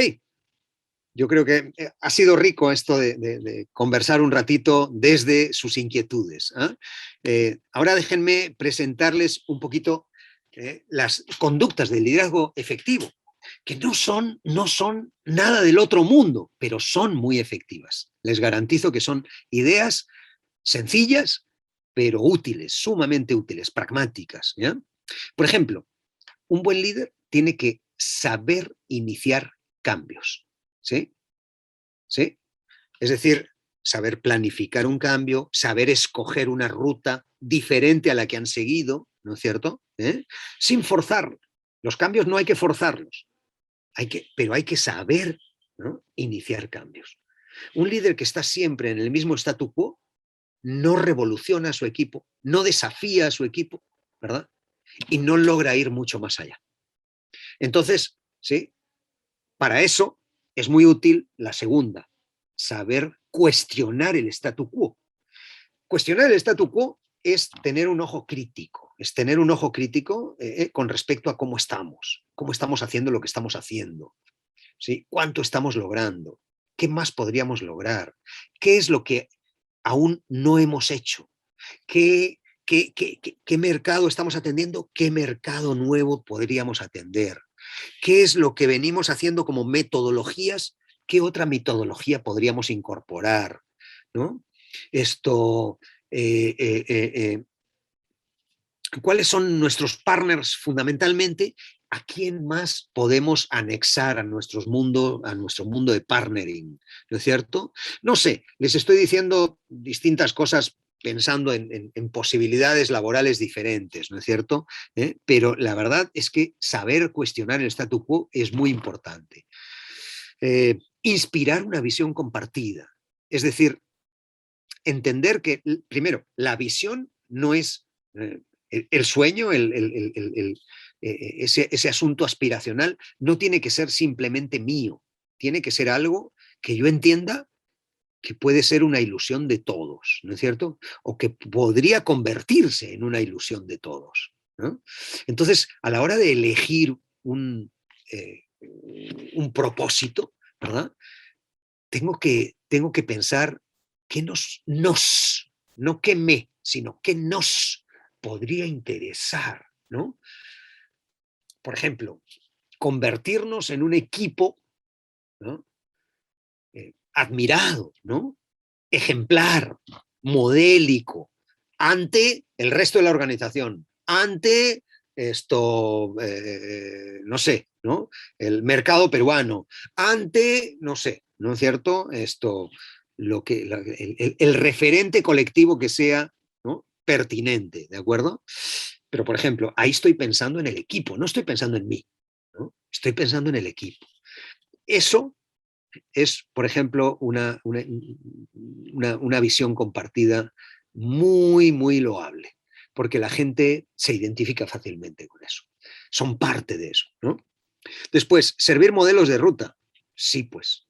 Yo creo que ha sido rico esto de conversar un ratito desde sus inquietudes. Ahora déjenme presentarles un poquito las conductas del liderazgo efectivo, que no son nada del otro mundo, pero son muy efectivas. Les garantizo que son ideas sencillas, pero útiles, sumamente útiles, pragmáticas, ¿ya? Por ejemplo, un buen líder tiene que saber iniciar cambios, ¿sí? ¿Sí? Es decir, saber planificar un cambio, saber escoger una ruta diferente a la que han seguido, ¿no es cierto? Sin forzar. Los cambios no hay que forzarlos, pero hay que saber, ¿no?, iniciar cambios. Un líder que está siempre en el mismo statu quo no revoluciona a su equipo, no desafía a su equipo, ¿verdad? Y no logra ir mucho más allá. Entonces, ¿sí?, para eso es muy útil la segunda, saber cuestionar el statu quo. Cuestionar el statu quo es tener un ojo crítico, con respecto a cómo estamos haciendo lo que estamos haciendo, ¿sí? ¿Cuánto estamos logrando? ¿Qué más podríamos lograr? ¿Qué es lo que aún no hemos hecho? ¿Qué mercado estamos atendiendo? ¿Qué mercado nuevo podríamos atender? ¿Qué es lo que venimos haciendo como metodologías? ¿Qué otra metodología podríamos incorporar? ¿No? ¿Cuáles son nuestros partners fundamentalmente? ¿A quién más podemos anexar a nuestro mundo de partnering? ¿No es cierto? No sé, les estoy diciendo distintas cosas pensando en posibilidades laborales diferentes, ¿no es cierto? Pero la verdad es que saber cuestionar el statu quo es muy importante. Inspirar una visión compartida. Es decir, entender que, primero, la visión no es el sueño, ese asunto aspiracional, no tiene que ser simplemente mío, tiene que ser algo que yo entienda que puede ser una ilusión de todos, ¿no es cierto? O que podría convertirse en una ilusión de todos, ¿no? Entonces, a la hora de elegir un propósito, ¿verdad?, tengo que pensar qué no qué me, sino qué nos podría interesar, ¿no? Por ejemplo, convertirnos en un equipo, ¿no?, admirado, ¿no?, ejemplar, modélico, ante el resto de la organización, ante no sé, ¿no?, el mercado peruano, ante, no sé, ¿no es cierto?, el referente colectivo que sea, ¿no?, pertinente, ¿de acuerdo? Pero, por ejemplo, ahí estoy pensando en el equipo, no estoy pensando en mí, ¿no? Estoy pensando en el equipo. Eso es, por ejemplo, una visión compartida muy, muy loable, porque la gente se identifica fácilmente con eso. Son parte de eso, ¿no? Después, servir modelos de ruta. Sí, pues.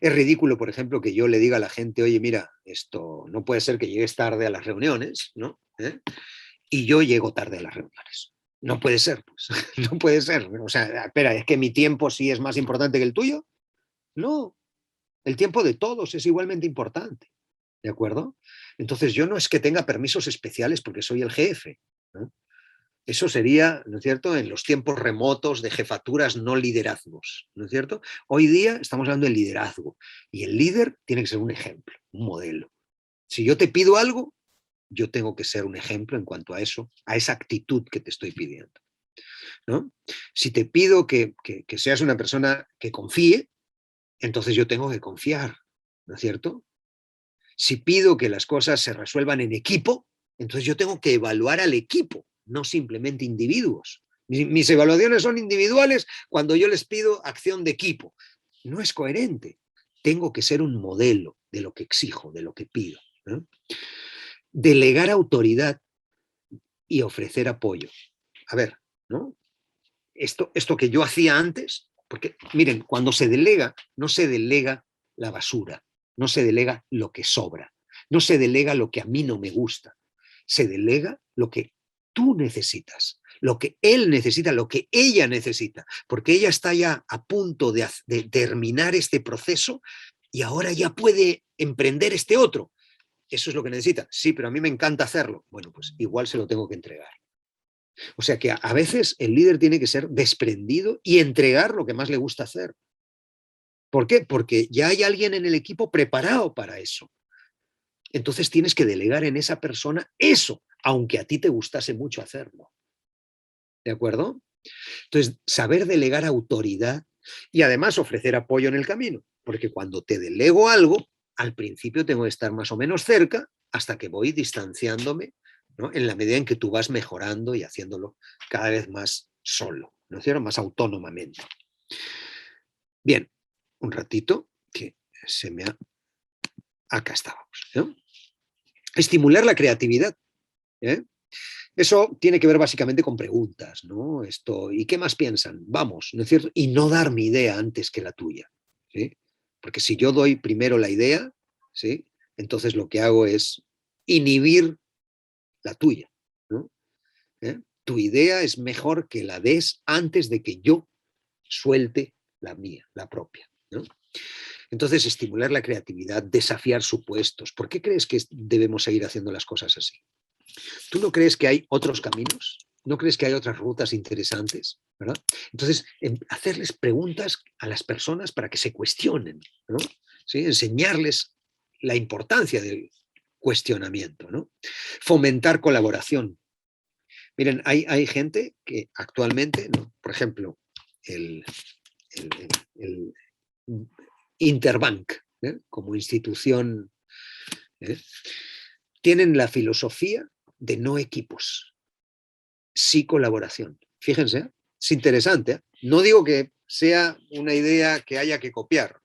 Es ridículo, por ejemplo, que yo le diga a la gente, oye, mira, esto no puede ser que llegues tarde a las reuniones, ¿no? Y yo llego tarde a las reuniones. No puede ser, pues. No puede ser. O sea, espera, ¿es que mi tiempo sí es más importante que el tuyo? No, el tiempo de todos es igualmente importante, ¿de acuerdo? Entonces yo no es que tenga permisos especiales porque soy el jefe, ¿no? Eso sería, ¿no es cierto?, en los tiempos remotos de jefaturas, no liderazgos, ¿no es cierto? Hoy día estamos hablando de liderazgo y el líder tiene que ser un ejemplo, un modelo. Si yo te pido algo, yo tengo que ser un ejemplo en cuanto a eso, a esa actitud que te estoy pidiendo, ¿no? Si te pido que seas una persona que confíe, entonces yo tengo que confiar, ¿no es cierto? Si pido que las cosas se resuelvan en equipo, entonces yo tengo que evaluar al equipo, no simplemente individuos. Mis evaluaciones son individuales cuando yo les pido acción de equipo. No es coherente. Tengo que ser un modelo de lo que exijo, de lo que pido, ¿no? Delegar autoridad y ofrecer apoyo. A ver, ¿no? Esto que yo hacía antes, porque miren, cuando se delega, no se delega la basura, no se delega lo que sobra, no se delega lo que a mí no me gusta, se delega lo que tú necesitas, lo que él necesita, lo que ella necesita, porque ella está ya a punto de terminar este proceso y ahora ya puede emprender este otro. Eso es lo que necesita. Sí, pero a mí me encanta hacerlo. Bueno, pues igual se lo tengo que entregar. O sea que a veces el líder tiene que ser desprendido y entregar lo que más le gusta hacer. ¿Por qué? Porque ya hay alguien en el equipo preparado para eso. Entonces tienes que delegar en esa persona eso, aunque a ti te gustase mucho hacerlo. ¿De acuerdo? Entonces, saber delegar autoridad y además ofrecer apoyo en el camino. Porque cuando te delego algo, al principio tengo que estar más o menos cerca hasta que voy distanciándome, ¿no? En la medida en que tú vas mejorando y haciéndolo cada vez más solo, ¿no es cierto? Más autónomamente. Bien, un ratito que se me ha... Acá estábamos, ¿no? Estimular la creatividad, ¿eh? Eso tiene que ver básicamente con preguntas, ¿no? Esto, ¿y qué más piensan? Vamos, ¿no es cierto? Y no dar mi idea antes que la tuya, ¿sí? Porque si yo doy primero la idea, ¿sí? Entonces lo que hago es inhibir la tuya, ¿no? Tu idea es mejor que la des antes de que yo suelte la mía, la propia, ¿no? Entonces, estimular la creatividad, desafiar supuestos. ¿Por qué crees que debemos seguir haciendo las cosas así? ¿Tú no crees que hay otros caminos? ¿No crees que hay otras rutas interesantes? ¿Verdad? Entonces, hacerles preguntas a las personas para que se cuestionen, ¿no? ¿Sí? Enseñarles la importancia del cuestionamiento, ¿no? Fomentar colaboración. Miren, hay gente que actualmente, ¿no? Por ejemplo, el Interbank, como institución, tienen la filosofía de no equipos, sí colaboración. Fíjense, es interesante, ¿eh? No digo que sea una idea que haya que copiar,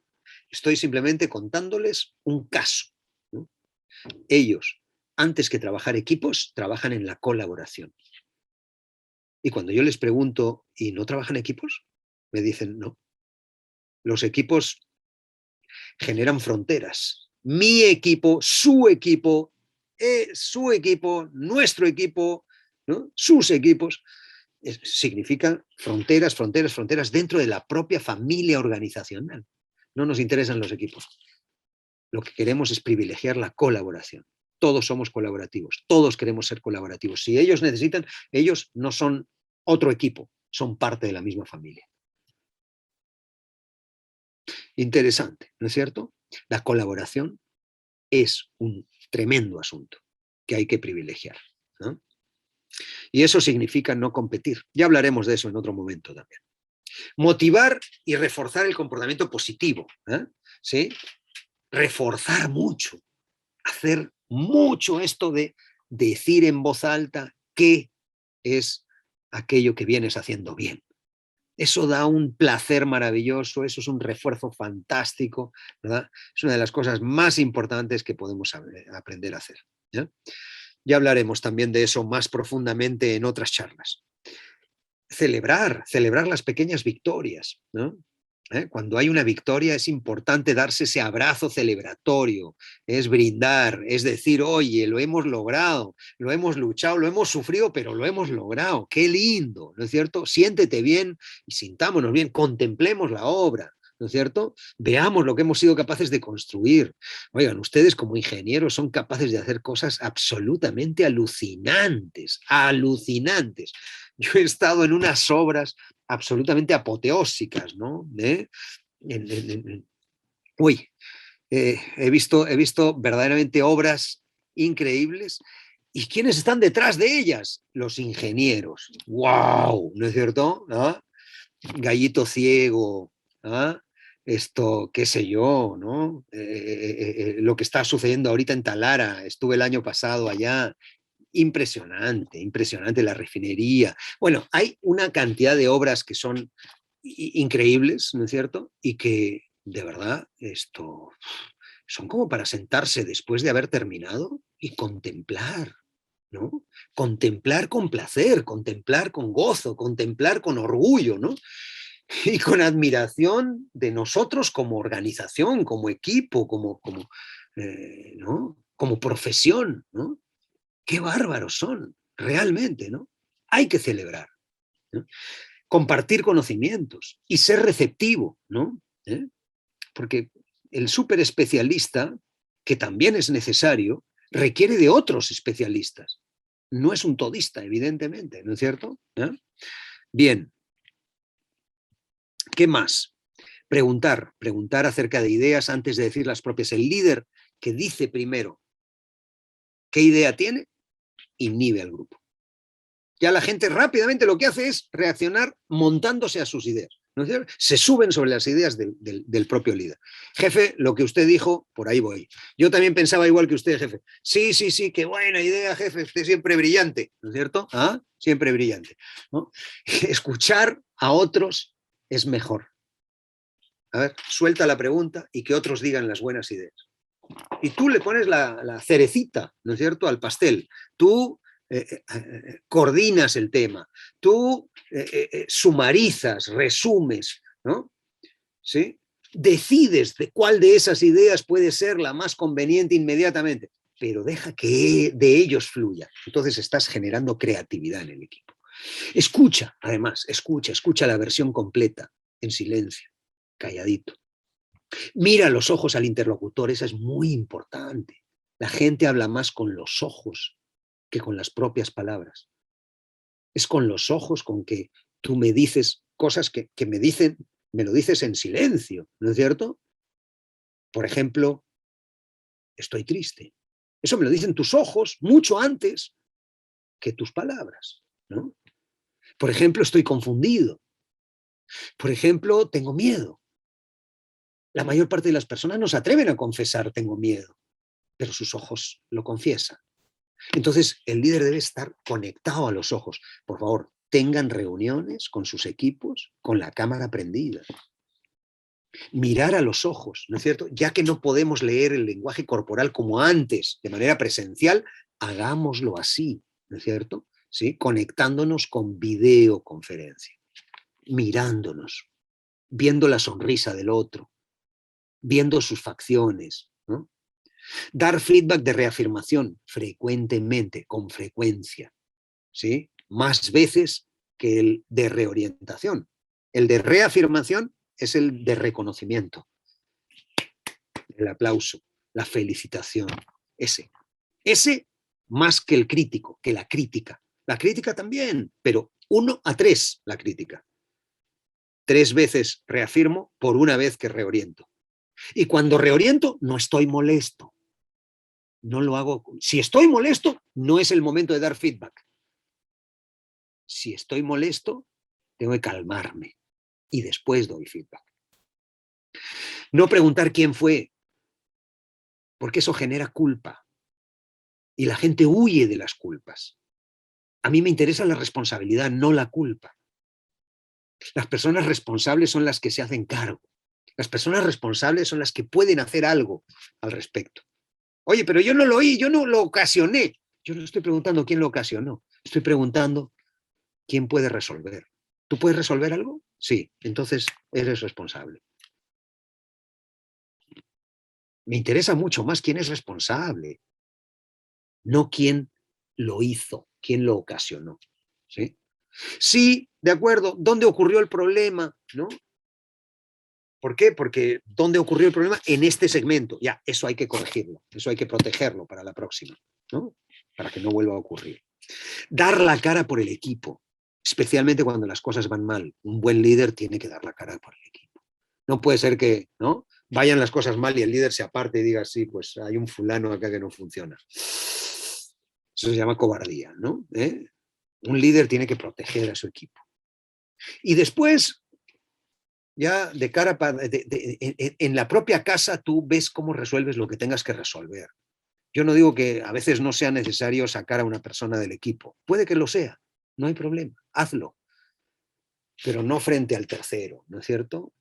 estoy simplemente contándoles un caso, ¿no? Ellos, antes que trabajar equipos, trabajan en la colaboración. Y cuando yo les pregunto, ¿y no trabajan equipos? Me dicen, no. Los equipos generan fronteras. Mi equipo, su equipo, nuestro equipo, ¿no? Sus equipos, significan fronteras, fronteras, fronteras dentro de la propia familia organizacional. No nos interesan los equipos. Lo que queremos es privilegiar la colaboración. Todos somos colaborativos, todos queremos ser colaborativos. Si ellos necesitan, ellos no son otro equipo, son parte de la misma familia. Interesante, ¿no es cierto? La colaboración es un tremendo asunto que hay que privilegiar, ¿no? Y eso significa no competir. Ya hablaremos de eso en otro momento también. Motivar y reforzar el comportamiento positivo, ¿eh? ¿Sí? Reforzar mucho, hacer mucho esto de decir en voz alta qué es aquello que vienes haciendo bien. Eso da un placer maravilloso, eso es un refuerzo fantástico, ¿verdad? Es una de las cosas más importantes que podemos aprender a hacer, ¿ya? Ya hablaremos también de eso más profundamente en otras charlas. Celebrar las pequeñas victorias, ¿no? Cuando hay una victoria es importante darse ese abrazo celebratorio, es brindar, es decir, oye, lo hemos logrado, lo hemos luchado, lo hemos sufrido, pero lo hemos logrado. ¡Qué lindo! ¿No es cierto? Siéntete bien y sintámonos bien, contemplemos la obra. ¿No es cierto? Veamos lo que hemos sido capaces de construir. Oigan, ustedes como ingenieros son capaces de hacer cosas absolutamente alucinantes, alucinantes. Yo he estado en unas obras absolutamente apoteósicas, ¿no? Uy, he visto verdaderamente obras increíbles. ¿Y quiénes están detrás de ellas? Los ingenieros. ¡Wow! ¿No es cierto? ¿Ah? Gallito ciego, ¿ah? Esto, qué sé yo, ¿no? Lo que está sucediendo ahorita en Talara, estuve el año pasado allá, impresionante, impresionante la refinería. Bueno, hay una cantidad de obras que son increíbles, ¿no es cierto? Y que, de verdad, esto son como para sentarse después de haber terminado y contemplar, ¿no? Contemplar con placer, contemplar con gozo, contemplar con orgullo, ¿no? Y con admiración de nosotros como organización, como equipo, ¿no? Como profesión, ¿no? Qué bárbaros son, realmente, ¿no? Hay que celebrar, ¿no? Compartir conocimientos y ser receptivo, ¿no? Porque el súper especialista, que también es necesario, requiere de otros especialistas. No es un todista, evidentemente, ¿no es cierto? Bien. ¿Qué más? Preguntar acerca de ideas antes de decir las propias. El líder que dice primero qué idea tiene, inhibe al grupo. Ya la gente rápidamente lo que hace es reaccionar montándose a sus ideas, ¿no es cierto? Se suben sobre las ideas del propio líder. Jefe, lo que usted dijo, por ahí voy. Yo también pensaba igual que usted, jefe. Sí, qué buena idea, jefe, usted siempre brillante, ¿no es cierto? ¿Ah? Siempre brillante, ¿no? Escuchar a otros es mejor. A ver, suelta la pregunta y que otros digan las buenas ideas. Y tú le pones la cerecita, ¿no es cierto?, al pastel. Tú coordinas el tema, tú sumarizas, resumes, ¿no? ¿Sí? Decides de cuál de esas ideas puede ser la más conveniente inmediatamente, pero deja que de ellos fluya. Entonces estás generando creatividad en el equipo. Escucha, además, escucha la versión completa, en silencio, calladito. Mira los ojos al interlocutor, eso es muy importante. La gente habla más con los ojos que con las propias palabras. Es con los ojos con que tú me dices cosas que me lo dices en silencio, ¿no es cierto? Por ejemplo, estoy triste. Eso me lo dicen tus ojos mucho antes que tus palabras, ¿no? Por ejemplo, estoy confundido. Por ejemplo, tengo miedo. La mayor parte de las personas no se atreven a confesar tengo miedo, pero sus ojos lo confiesan. Entonces, el líder debe estar conectado a los ojos. Por favor, tengan reuniones con sus equipos con la cámara prendida. Mirar a los ojos, ¿no es cierto? Ya que no podemos leer el lenguaje corporal como antes, de manera presencial, hagámoslo así, ¿no es cierto? ¿Sí? Conectándonos con videoconferencia, mirándonos, viendo la sonrisa del otro, viendo sus facciones, ¿no? Dar feedback de reafirmación frecuentemente, con frecuencia, ¿sí? Más veces que el de reorientación. El de reafirmación es el de reconocimiento. El aplauso, la felicitación. Ese más que el crítico, que la crítica. La crítica también, pero 1 a 3 la crítica. 3 veces reafirmo por 1 vez que reoriento. Y cuando reoriento, no estoy molesto. No lo hago. Si estoy molesto, no es el momento de dar feedback. Si estoy molesto, tengo que calmarme y después doy feedback. No preguntar quién fue, porque eso genera culpa y la gente huye de las culpas. A mí me interesa la responsabilidad, no la culpa. Las personas responsables son las que se hacen cargo. Las personas responsables son las que pueden hacer algo al respecto. Oye, pero yo no lo oí, yo no lo ocasioné. Yo no estoy preguntando quién lo ocasionó. Estoy preguntando quién puede resolver. ¿Tú puedes resolver algo? Sí, entonces eres responsable. Me interesa mucho más quién es responsable, no quién lo hizo, quién lo ocasionó. ¿Sí? Sí, de acuerdo, ¿dónde ocurrió el problema? ¿No? ¿Por qué? Porque ¿dónde ocurrió el problema? En este segmento. Ya, eso hay que corregirlo, eso hay que protegerlo para la próxima, ¿no? Para que no vuelva a ocurrir. Dar la cara por el equipo, especialmente cuando las cosas van mal. Un buen líder tiene que dar la cara por el equipo. No puede ser que, ¿no?, vayan las cosas mal y el líder se aparte y diga, sí, pues hay un fulano acá que no funciona. Eso se llama cobardía, ¿no? Un líder tiene que proteger a su equipo. Y después, ya de cara en la propia casa, tú ves cómo resuelves lo que tengas que resolver. Yo no digo que a veces no sea necesario sacar a una persona del equipo. Puede que lo sea, no hay problema, hazlo. Pero no frente al tercero, ¿no es cierto?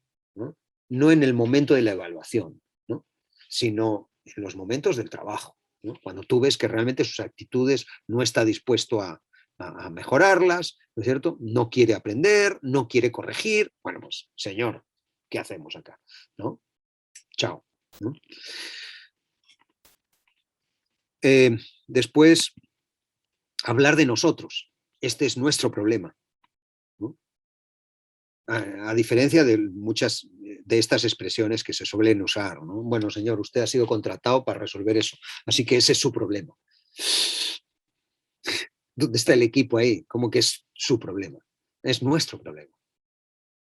No en el momento de la evaluación, ¿no?, sino en los momentos del trabajo, ¿no? Cuando tú ves que realmente sus actitudes no está dispuesto a mejorarlas, ¿no es cierto? No quiere aprender, no quiere corregir. Bueno, pues, señor, ¿qué hacemos acá? ¿No? Chao, ¿no? Después, hablar de nosotros. Este es nuestro problema, ¿no? A diferencia de muchas de estas expresiones que se suelen usar, ¿no? Bueno, señor, usted ha sido contratado para resolver eso, así que ese es su problema. ¿Dónde está el equipo ahí? ¿Cómo que es su problema? Es nuestro problema.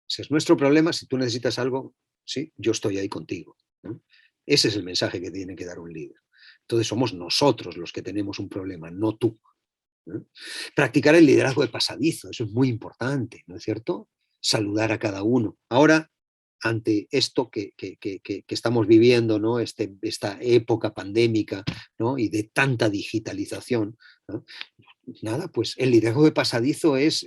Si es nuestro problema, si tú necesitas algo, sí, yo estoy ahí contigo, ¿no? Ese es el mensaje que tiene que dar un líder. Entonces somos nosotros los que tenemos un problema, no tú, ¿no? Practicar el liderazgo de pasadizo, eso es muy importante, ¿no es cierto? Saludar a cada uno. Ahora, ante esto que estamos viviendo, ¿no?, esta época pandémica, ¿no?, y de tanta digitalización, ¿no?, nada, pues el liderazgo de pasadizo es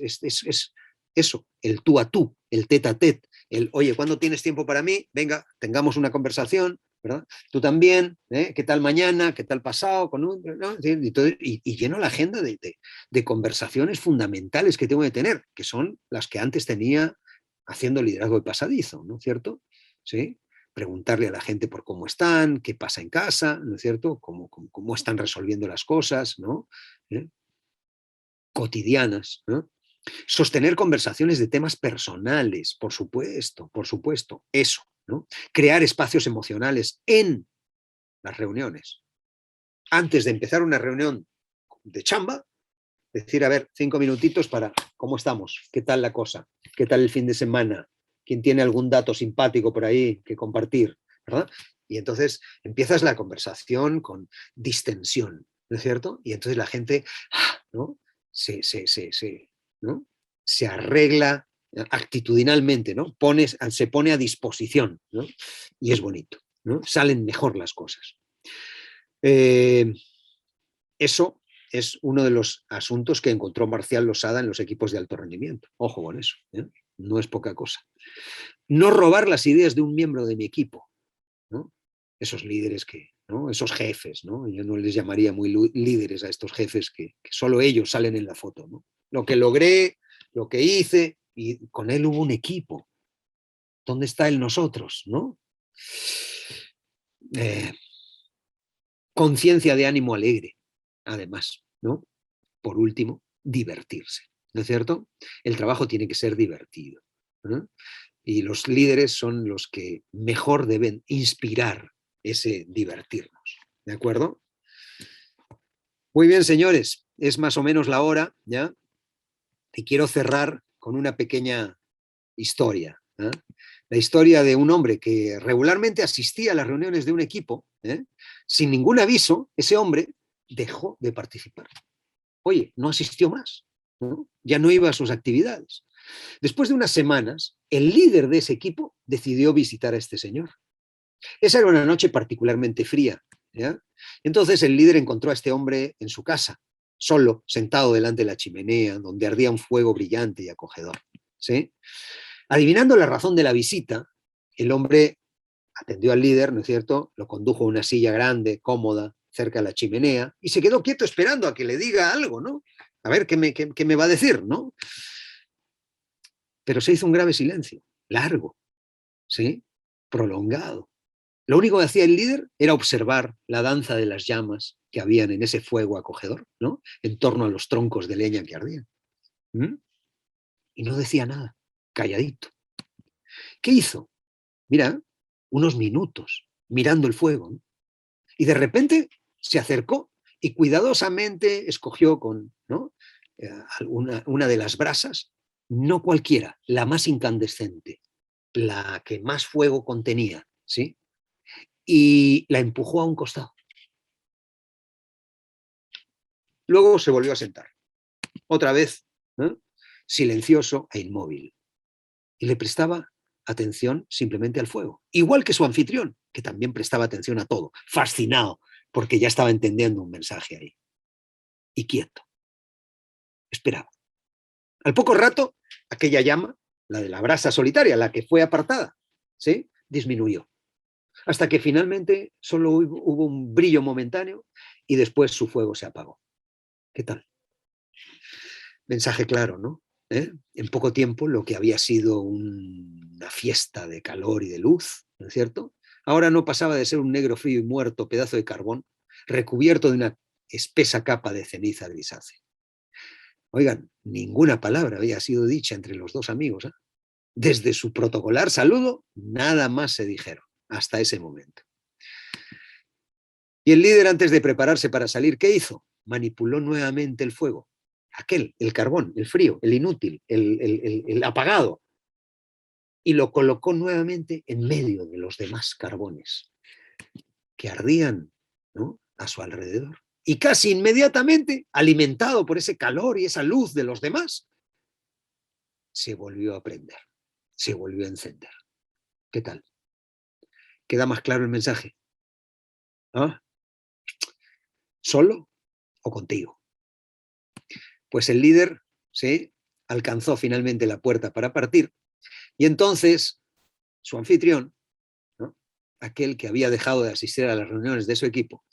eso, el tú a tú, el tete a tete, el, oye, ¿cuándo tienes tiempo para mí? Venga, tengamos una conversación, ¿verdad? Tú también, ¿qué tal mañana? ¿Qué tal pasado? ¿No? Y lleno la agenda de conversaciones fundamentales que tengo que tener, que son las que antes tenía haciendo liderazgo de pasadizo, ¿no es cierto? ¿Sí? Preguntarle a la gente por cómo están, qué pasa en casa, ¿no es cierto? Cómo están resolviendo las cosas, ¿no? Cotidianas, ¿no? Sostener conversaciones de temas personales, por supuesto, eso, ¿no? Crear espacios emocionales en las reuniones. Antes de empezar una reunión de chamba, decir, a ver, 5 minutitos para cómo estamos, qué tal la cosa, qué tal el fin de semana, quién tiene algún dato simpático por ahí que compartir, ¿verdad? Y entonces empiezas la conversación con distensión, ¿no es cierto? Y entonces la gente, ¿no?, ¿no?, se arregla actitudinalmente, ¿no? Se pone a disposición, ¿no? Y es bonito, ¿no? Salen mejor las cosas. Eso es uno de los asuntos que encontró Marcial Losada en los equipos de alto rendimiento. Ojo con eso, ¿eh? No es poca cosa. No robar las ideas de un miembro de mi equipo, ¿no? Esos líderes ¿no?, esos jefes, ¿no? Yo no les llamaría muy líderes a estos jefes que solo ellos salen en la foto, ¿no? Lo que logré, lo que hice, y con él hubo un equipo. ¿Dónde está el nosotros, no? Conciencia de ánimo alegre, además, ¿no? Por último, divertirse, ¿no es cierto? El trabajo tiene que ser divertido, ¿no? Y los líderes son los que mejor deben inspirar ese divertirnos, ¿de acuerdo? Muy bien, señores, es más o menos la hora, ¿ya? Y quiero cerrar con una pequeña historia, ¿eh? La historia de un hombre que regularmente asistía a las reuniones de un equipo, ¿eh? Sin ningún aviso, ese hombre dejó de participar. Oye, no asistió más, ¿no? Ya no iba a sus actividades. Después de unas semanas, el líder de ese equipo decidió visitar a este señor. Esa era una noche particularmente fría, ¿ya? Entonces el líder encontró a este hombre en su casa, solo, sentado delante de la chimenea, donde ardía un fuego brillante y acogedor, ¿sí? Adivinando la razón de la visita, el hombre atendió al líder, ¿no es cierto? Lo condujo a una silla grande, cómoda, cerca de la chimenea, y se quedó quieto esperando a que le diga algo, ¿no? A ver qué me va a decir, ¿no? Pero se hizo un grave silencio, largo, ¿sí? Prolongado. Lo único que hacía el líder era observar la danza de las llamas que habían en ese fuego acogedor, ¿no? En torno a los troncos de leña que ardían. ¿Mm? Y no decía nada, calladito. ¿Qué hizo? Mira, unos minutos mirando el fuego, ¿no? Y de repente se acercó y cuidadosamente escogió con, ¿no? una de las brasas, no cualquiera, la más incandescente, la que más fuego contenía, ¿sí? Y la empujó a un costado. Luego se volvió a sentar, otra vez, ¿no? Silencioso e inmóvil. Y le prestaba atención simplemente al fuego. Igual que su anfitrión, que también prestaba atención a todo, fascinado, porque ya estaba entendiendo un mensaje ahí. Y quieto. Esperaba. Al poco rato, aquella llama, la de la brasa solitaria, la que fue apartada, ¿sí? Disminuyó. Hasta que finalmente solo hubo un brillo momentáneo y después su fuego se apagó. ¿Qué tal? Mensaje claro, ¿no? En poco tiempo lo que había sido una fiesta de calor y de luz, ¿no es cierto? Ahora no pasaba de ser un negro frío y muerto pedazo de carbón recubierto de una espesa capa de ceniza grisácea. Oigan, ninguna palabra había sido dicha entre los dos amigos, ¿eh? Desde su protocolar saludo, nada más se dijeron hasta ese momento. Y el líder, antes de prepararse para salir, ¿qué hizo? Manipuló nuevamente el fuego. Aquel, el carbón, el frío, el inútil, el apagado. Y lo colocó nuevamente en medio de los demás carbones que ardían, ¿no?, a su alrededor. Y casi inmediatamente, alimentado por ese calor y esa luz de los demás, se volvió a prender, se volvió a encender. ¿Qué tal? ¿Queda más claro el mensaje? ¿Ah? ¿Solo o contigo? Pues el líder, ¿sí?, alcanzó finalmente la puerta para partir y entonces su anfitrión, ¿no?, aquel que había dejado de asistir a las reuniones de su equipo,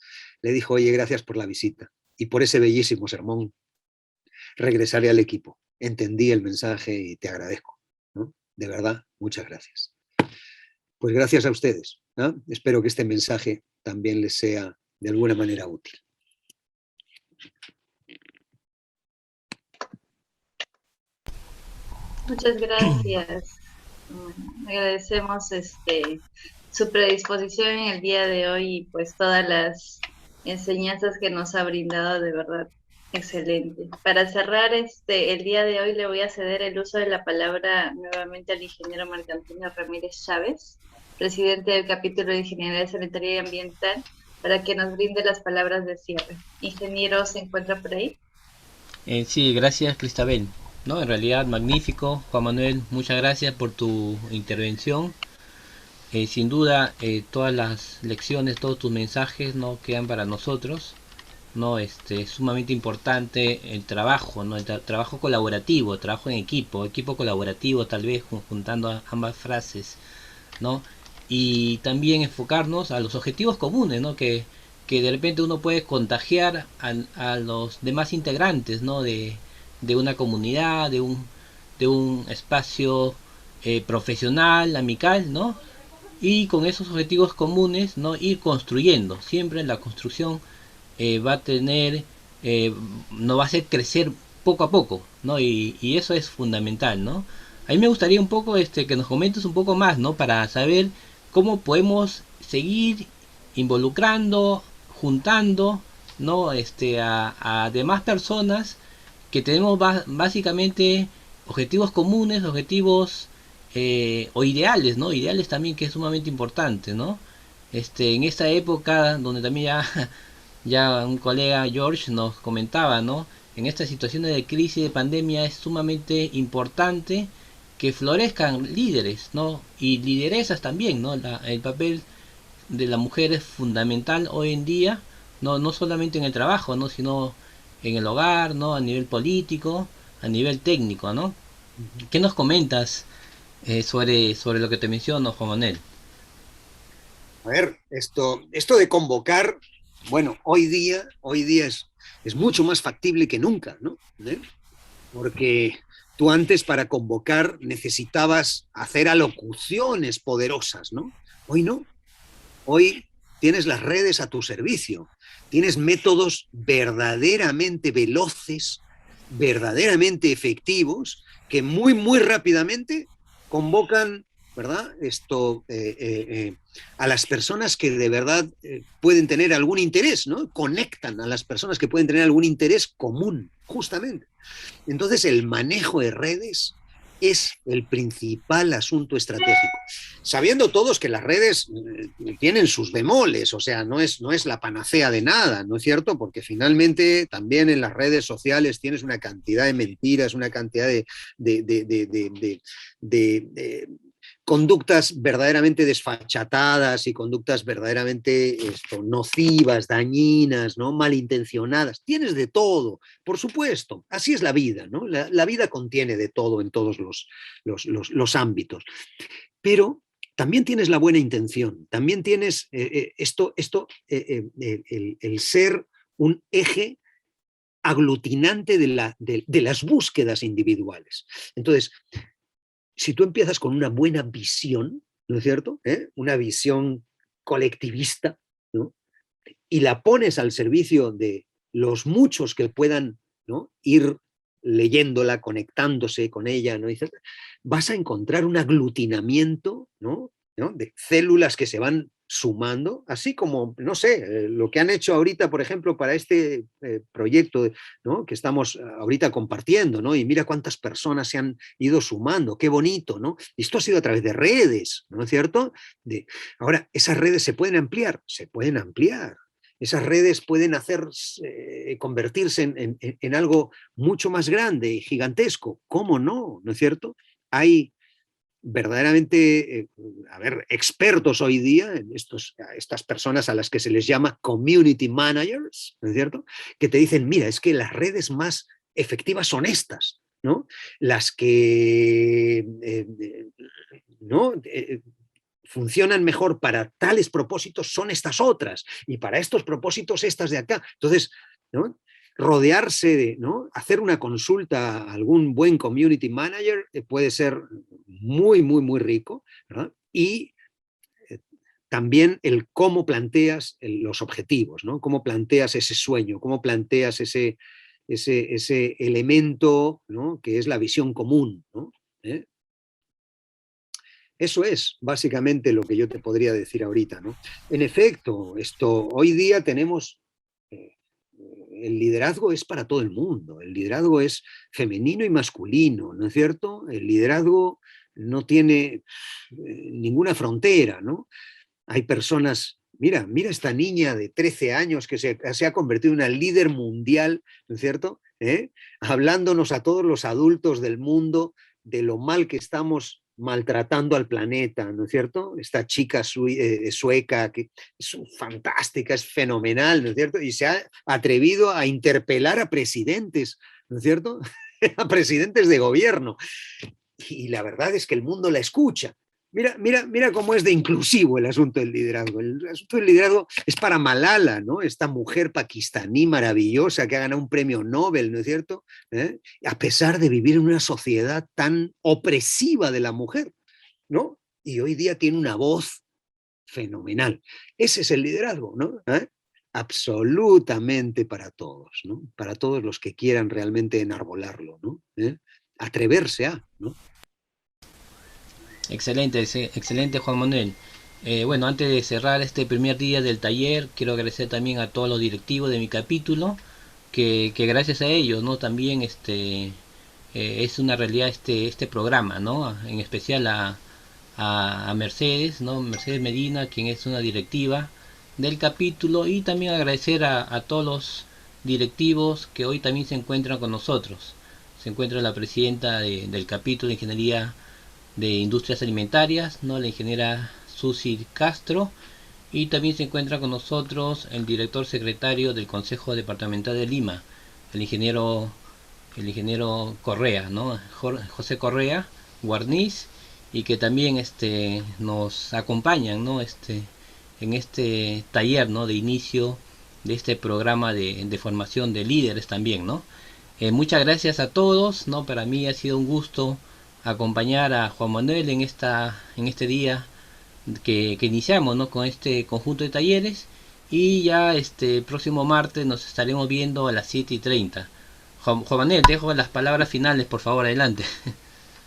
le dijo: oye, gracias por la visita y por ese bellísimo sermón. Regresaré al equipo. Entendí el mensaje y te agradezco, ¿no? De verdad, muchas gracias. Pues gracias a ustedes, ¿no? Espero que este mensaje también les sea de alguna manera útil. Muchas gracias. Agradecemos su predisposición en el día de hoy y pues todas las enseñanzas que nos ha brindado, de verdad, excelente. Para cerrar el día de hoy le voy a ceder el uso de la palabra nuevamente al ingeniero Marco Antonio Ramírez Chávez, presidente del capítulo de Ingeniería Sanitaria y Ambiental, para que nos brinde las palabras de cierre. Ingeniero, ¿se encuentra por ahí? Sí, gracias, Cristabel. No, en realidad magnífico, Juan Manuel, muchas gracias por tu intervención. Sin duda, todas las lecciones, todos tus mensajes, ¿no?, quedan para nosotros, ¿no? Es sumamente importante el trabajo, ¿no?, el trabajo colaborativo, trabajo en equipo colaborativo, tal vez juntando ambas frases, ¿no? Y también enfocarnos a los objetivos comunes, ¿no?, que de repente uno puede contagiar a los demás integrantes, ¿no?, de una comunidad, de un espacio profesional, amical, ¿no? Y con esos objetivos comunes, ¿no?, ir construyendo. Siempre la construcción va a tener, nos va a hacer crecer poco a poco, ¿no? Y eso es fundamental, ¿no? A mí me gustaría un poco que nos comentes un poco más, ¿no?, para saber cómo podemos seguir involucrando, juntando, ¿no?, a demás personas que tenemos básicamente objetivos comunes, objetivos o ideales, ¿no? Ideales también, que es sumamente importante, ¿no? En esta época donde también ya un colega George nos comentaba, ¿no?, en estas situaciones de crisis, de pandemia, es sumamente importante que florezcan líderes, ¿no?, y lideresas también, ¿no? El papel de la mujer es fundamental hoy en día, no solamente en el trabajo, ¿no?, sino en el hogar, ¿no?, a nivel político, a nivel técnico, ¿no? ¿Qué nos comentas sobre lo que te menciono, Juan Manuel? A ver, esto de convocar, bueno, hoy día es mucho más factible que nunca, ¿no? Porque Tú antes para convocar necesitabas hacer alocuciones poderosas, ¿no? Hoy no. Hoy tienes las redes a tu servicio. Tienes métodos verdaderamente veloces, verdaderamente efectivos, que muy, muy rápidamente convocan, ¿verdad? A las personas que de verdad pueden tener algún interés, ¿no? Conectan a las personas que pueden tener algún interés común, justamente. Entonces, el manejo de redes es el principal asunto estratégico. Sabiendo todos que las redes tienen sus bemoles, o sea, no es la panacea de nada, ¿no es cierto? Porque finalmente también en las redes sociales tienes una cantidad de mentiras, una cantidad de conductas verdaderamente desfachatadas y conductas verdaderamente nocivas, dañinas, ¿no? Malintencionadas. Tienes de todo, por supuesto. Así es la vida, ¿no? La vida contiene de todo en todos los ámbitos. Pero también tienes la buena intención, también tienes el ser un eje aglutinante de las búsquedas individuales. Entonces, si tú empiezas con una buena visión, ¿no es cierto? Una visión colectivista, ¿no? Y la pones al servicio de los muchos que puedan, ¿no? Ir leyéndola, conectándose con ella, ¿no? Vas a encontrar un aglutinamiento, ¿no? De células que se van sumando, así como, no sé, lo que han hecho ahorita, por ejemplo, para este proyecto, ¿no? Que estamos ahorita compartiendo, ¿no? Y mira cuántas personas se han ido sumando, qué bonito, ¿no? Y esto ha sido a través de redes, ¿no es cierto? Ahora, esas redes se pueden ampliar, esas redes pueden convertirse en algo mucho más grande y gigantesco. ¿Cómo no? ¿No es cierto? Hay verdaderamente, expertos hoy día en estas personas a las que se les llama community managers, ¿no es cierto? Que te dicen, mira, es que las redes más efectivas son estas, ¿no? Las que funcionan mejor para tales propósitos son estas otras, y para estos propósitos estas de acá. Entonces, ¿no? Rodearse ¿no? Hacer una consulta a algún buen community manager puede ser muy, muy, muy rico, ¿verdad? Y también el cómo planteas los objetivos, ¿no? Cómo planteas ese sueño, cómo planteas ese elemento, ¿no? Que es la visión común, ¿no? Eso es básicamente lo que yo te podría decir ahorita, ¿no? En efecto, hoy día tenemos... el liderazgo es para todo el mundo, el liderazgo es femenino y masculino, ¿no es cierto? El liderazgo no tiene ninguna frontera, ¿no? Hay personas, mira esta niña de 13 años que se ha convertido en una líder mundial, ¿no es cierto? Hablándonos a todos los adultos del mundo de lo mal que estamos maltratando al planeta, ¿no es cierto? Esta chica sueca que es fantástica, es fenomenal, ¿no es cierto? Y se ha atrevido a interpelar a presidentes, ¿no es cierto? A presidentes de gobierno. Y la verdad es que el mundo la escucha. Mira cómo es de inclusivo el asunto del liderazgo. El asunto del liderazgo es para Malala, ¿no? Esta mujer pakistaní maravillosa que ha ganado un premio Nobel, ¿no es cierto? A pesar de vivir en una sociedad tan opresiva de la mujer, ¿no? Y hoy día tiene una voz fenomenal. Ese es el liderazgo, ¿no? Absolutamente para todos, ¿no? Para todos los que quieran realmente enarbolarlo, ¿no? Atreverse a, ¿no? Excelente, excelente, Juan Manuel. Bueno, antes de cerrar este primer día del taller, quiero agradecer también a todos los directivos de mi capítulo, que gracias a ellos, ¿no? También es una realidad este programa, ¿no? En especial a Mercedes, ¿no? Mercedes Medina, quien es una directiva del capítulo, y también agradecer a todos los directivos que hoy también se encuentran con nosotros. Se encuentra la presidenta del capítulo de Ingeniería de Industrias Alimentarias, ¿no? La ingeniera Susi Castro, y también se encuentra con nosotros el director secretario del Consejo Departamental de Lima, el ingeniero Correa, ¿no? José Correa Guarniz, y que también nos acompañan, ¿no? En este taller, ¿no? De inicio de este programa de formación de líderes también, ¿no? Muchas gracias a todos, ¿no? Para mí ha sido un gusto acompañar a Juan Manuel en este día que iniciamos, ¿no? Con este conjunto de talleres, y ya este próximo martes nos estaremos viendo a las 7:30. Juan Manuel, te dejo las palabras finales, por favor, adelante.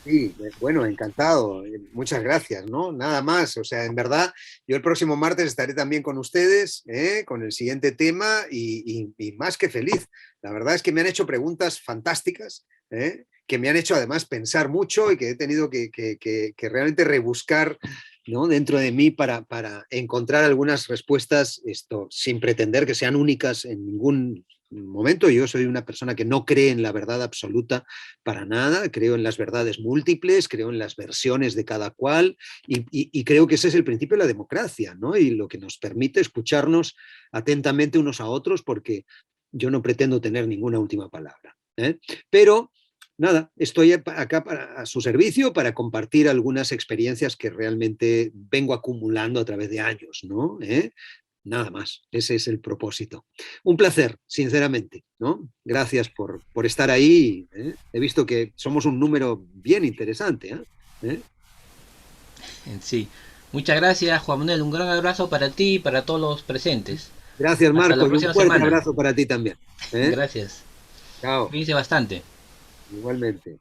Sí, bueno, encantado. Muchas gracias, ¿no? Nada más. O sea, en verdad, yo el próximo martes estaré también con ustedes, con el siguiente tema y más que feliz. La verdad es que me han hecho preguntas fantásticas, que me han hecho además pensar mucho y que he tenido que realmente rebuscar, ¿no? Dentro de mí para encontrar algunas respuestas, sin pretender que sean únicas en ningún momento. Yo soy una persona que no cree en la verdad absoluta para nada, creo en las verdades múltiples, creo en las versiones de cada cual y creo que ese es el principio de la democracia, ¿no? Y lo que nos permite escucharnos atentamente unos a otros, porque yo no pretendo tener ninguna última palabra, ¿eh? Pero nada, estoy acá a su servicio para compartir algunas experiencias que realmente vengo acumulando a través de años, ¿no? Nada más, ese es el propósito. Un placer, sinceramente, ¿no? Gracias por estar ahí. He visto que somos un número bien interesante. Sí. Muchas gracias, Juan Manuel. Un gran abrazo para ti y para todos los presentes. Gracias, Hasta la Marco, y un próxima fuerte semana. abrazo para ti también. Gracias. Chao. Cuídense bastante. Igualmente.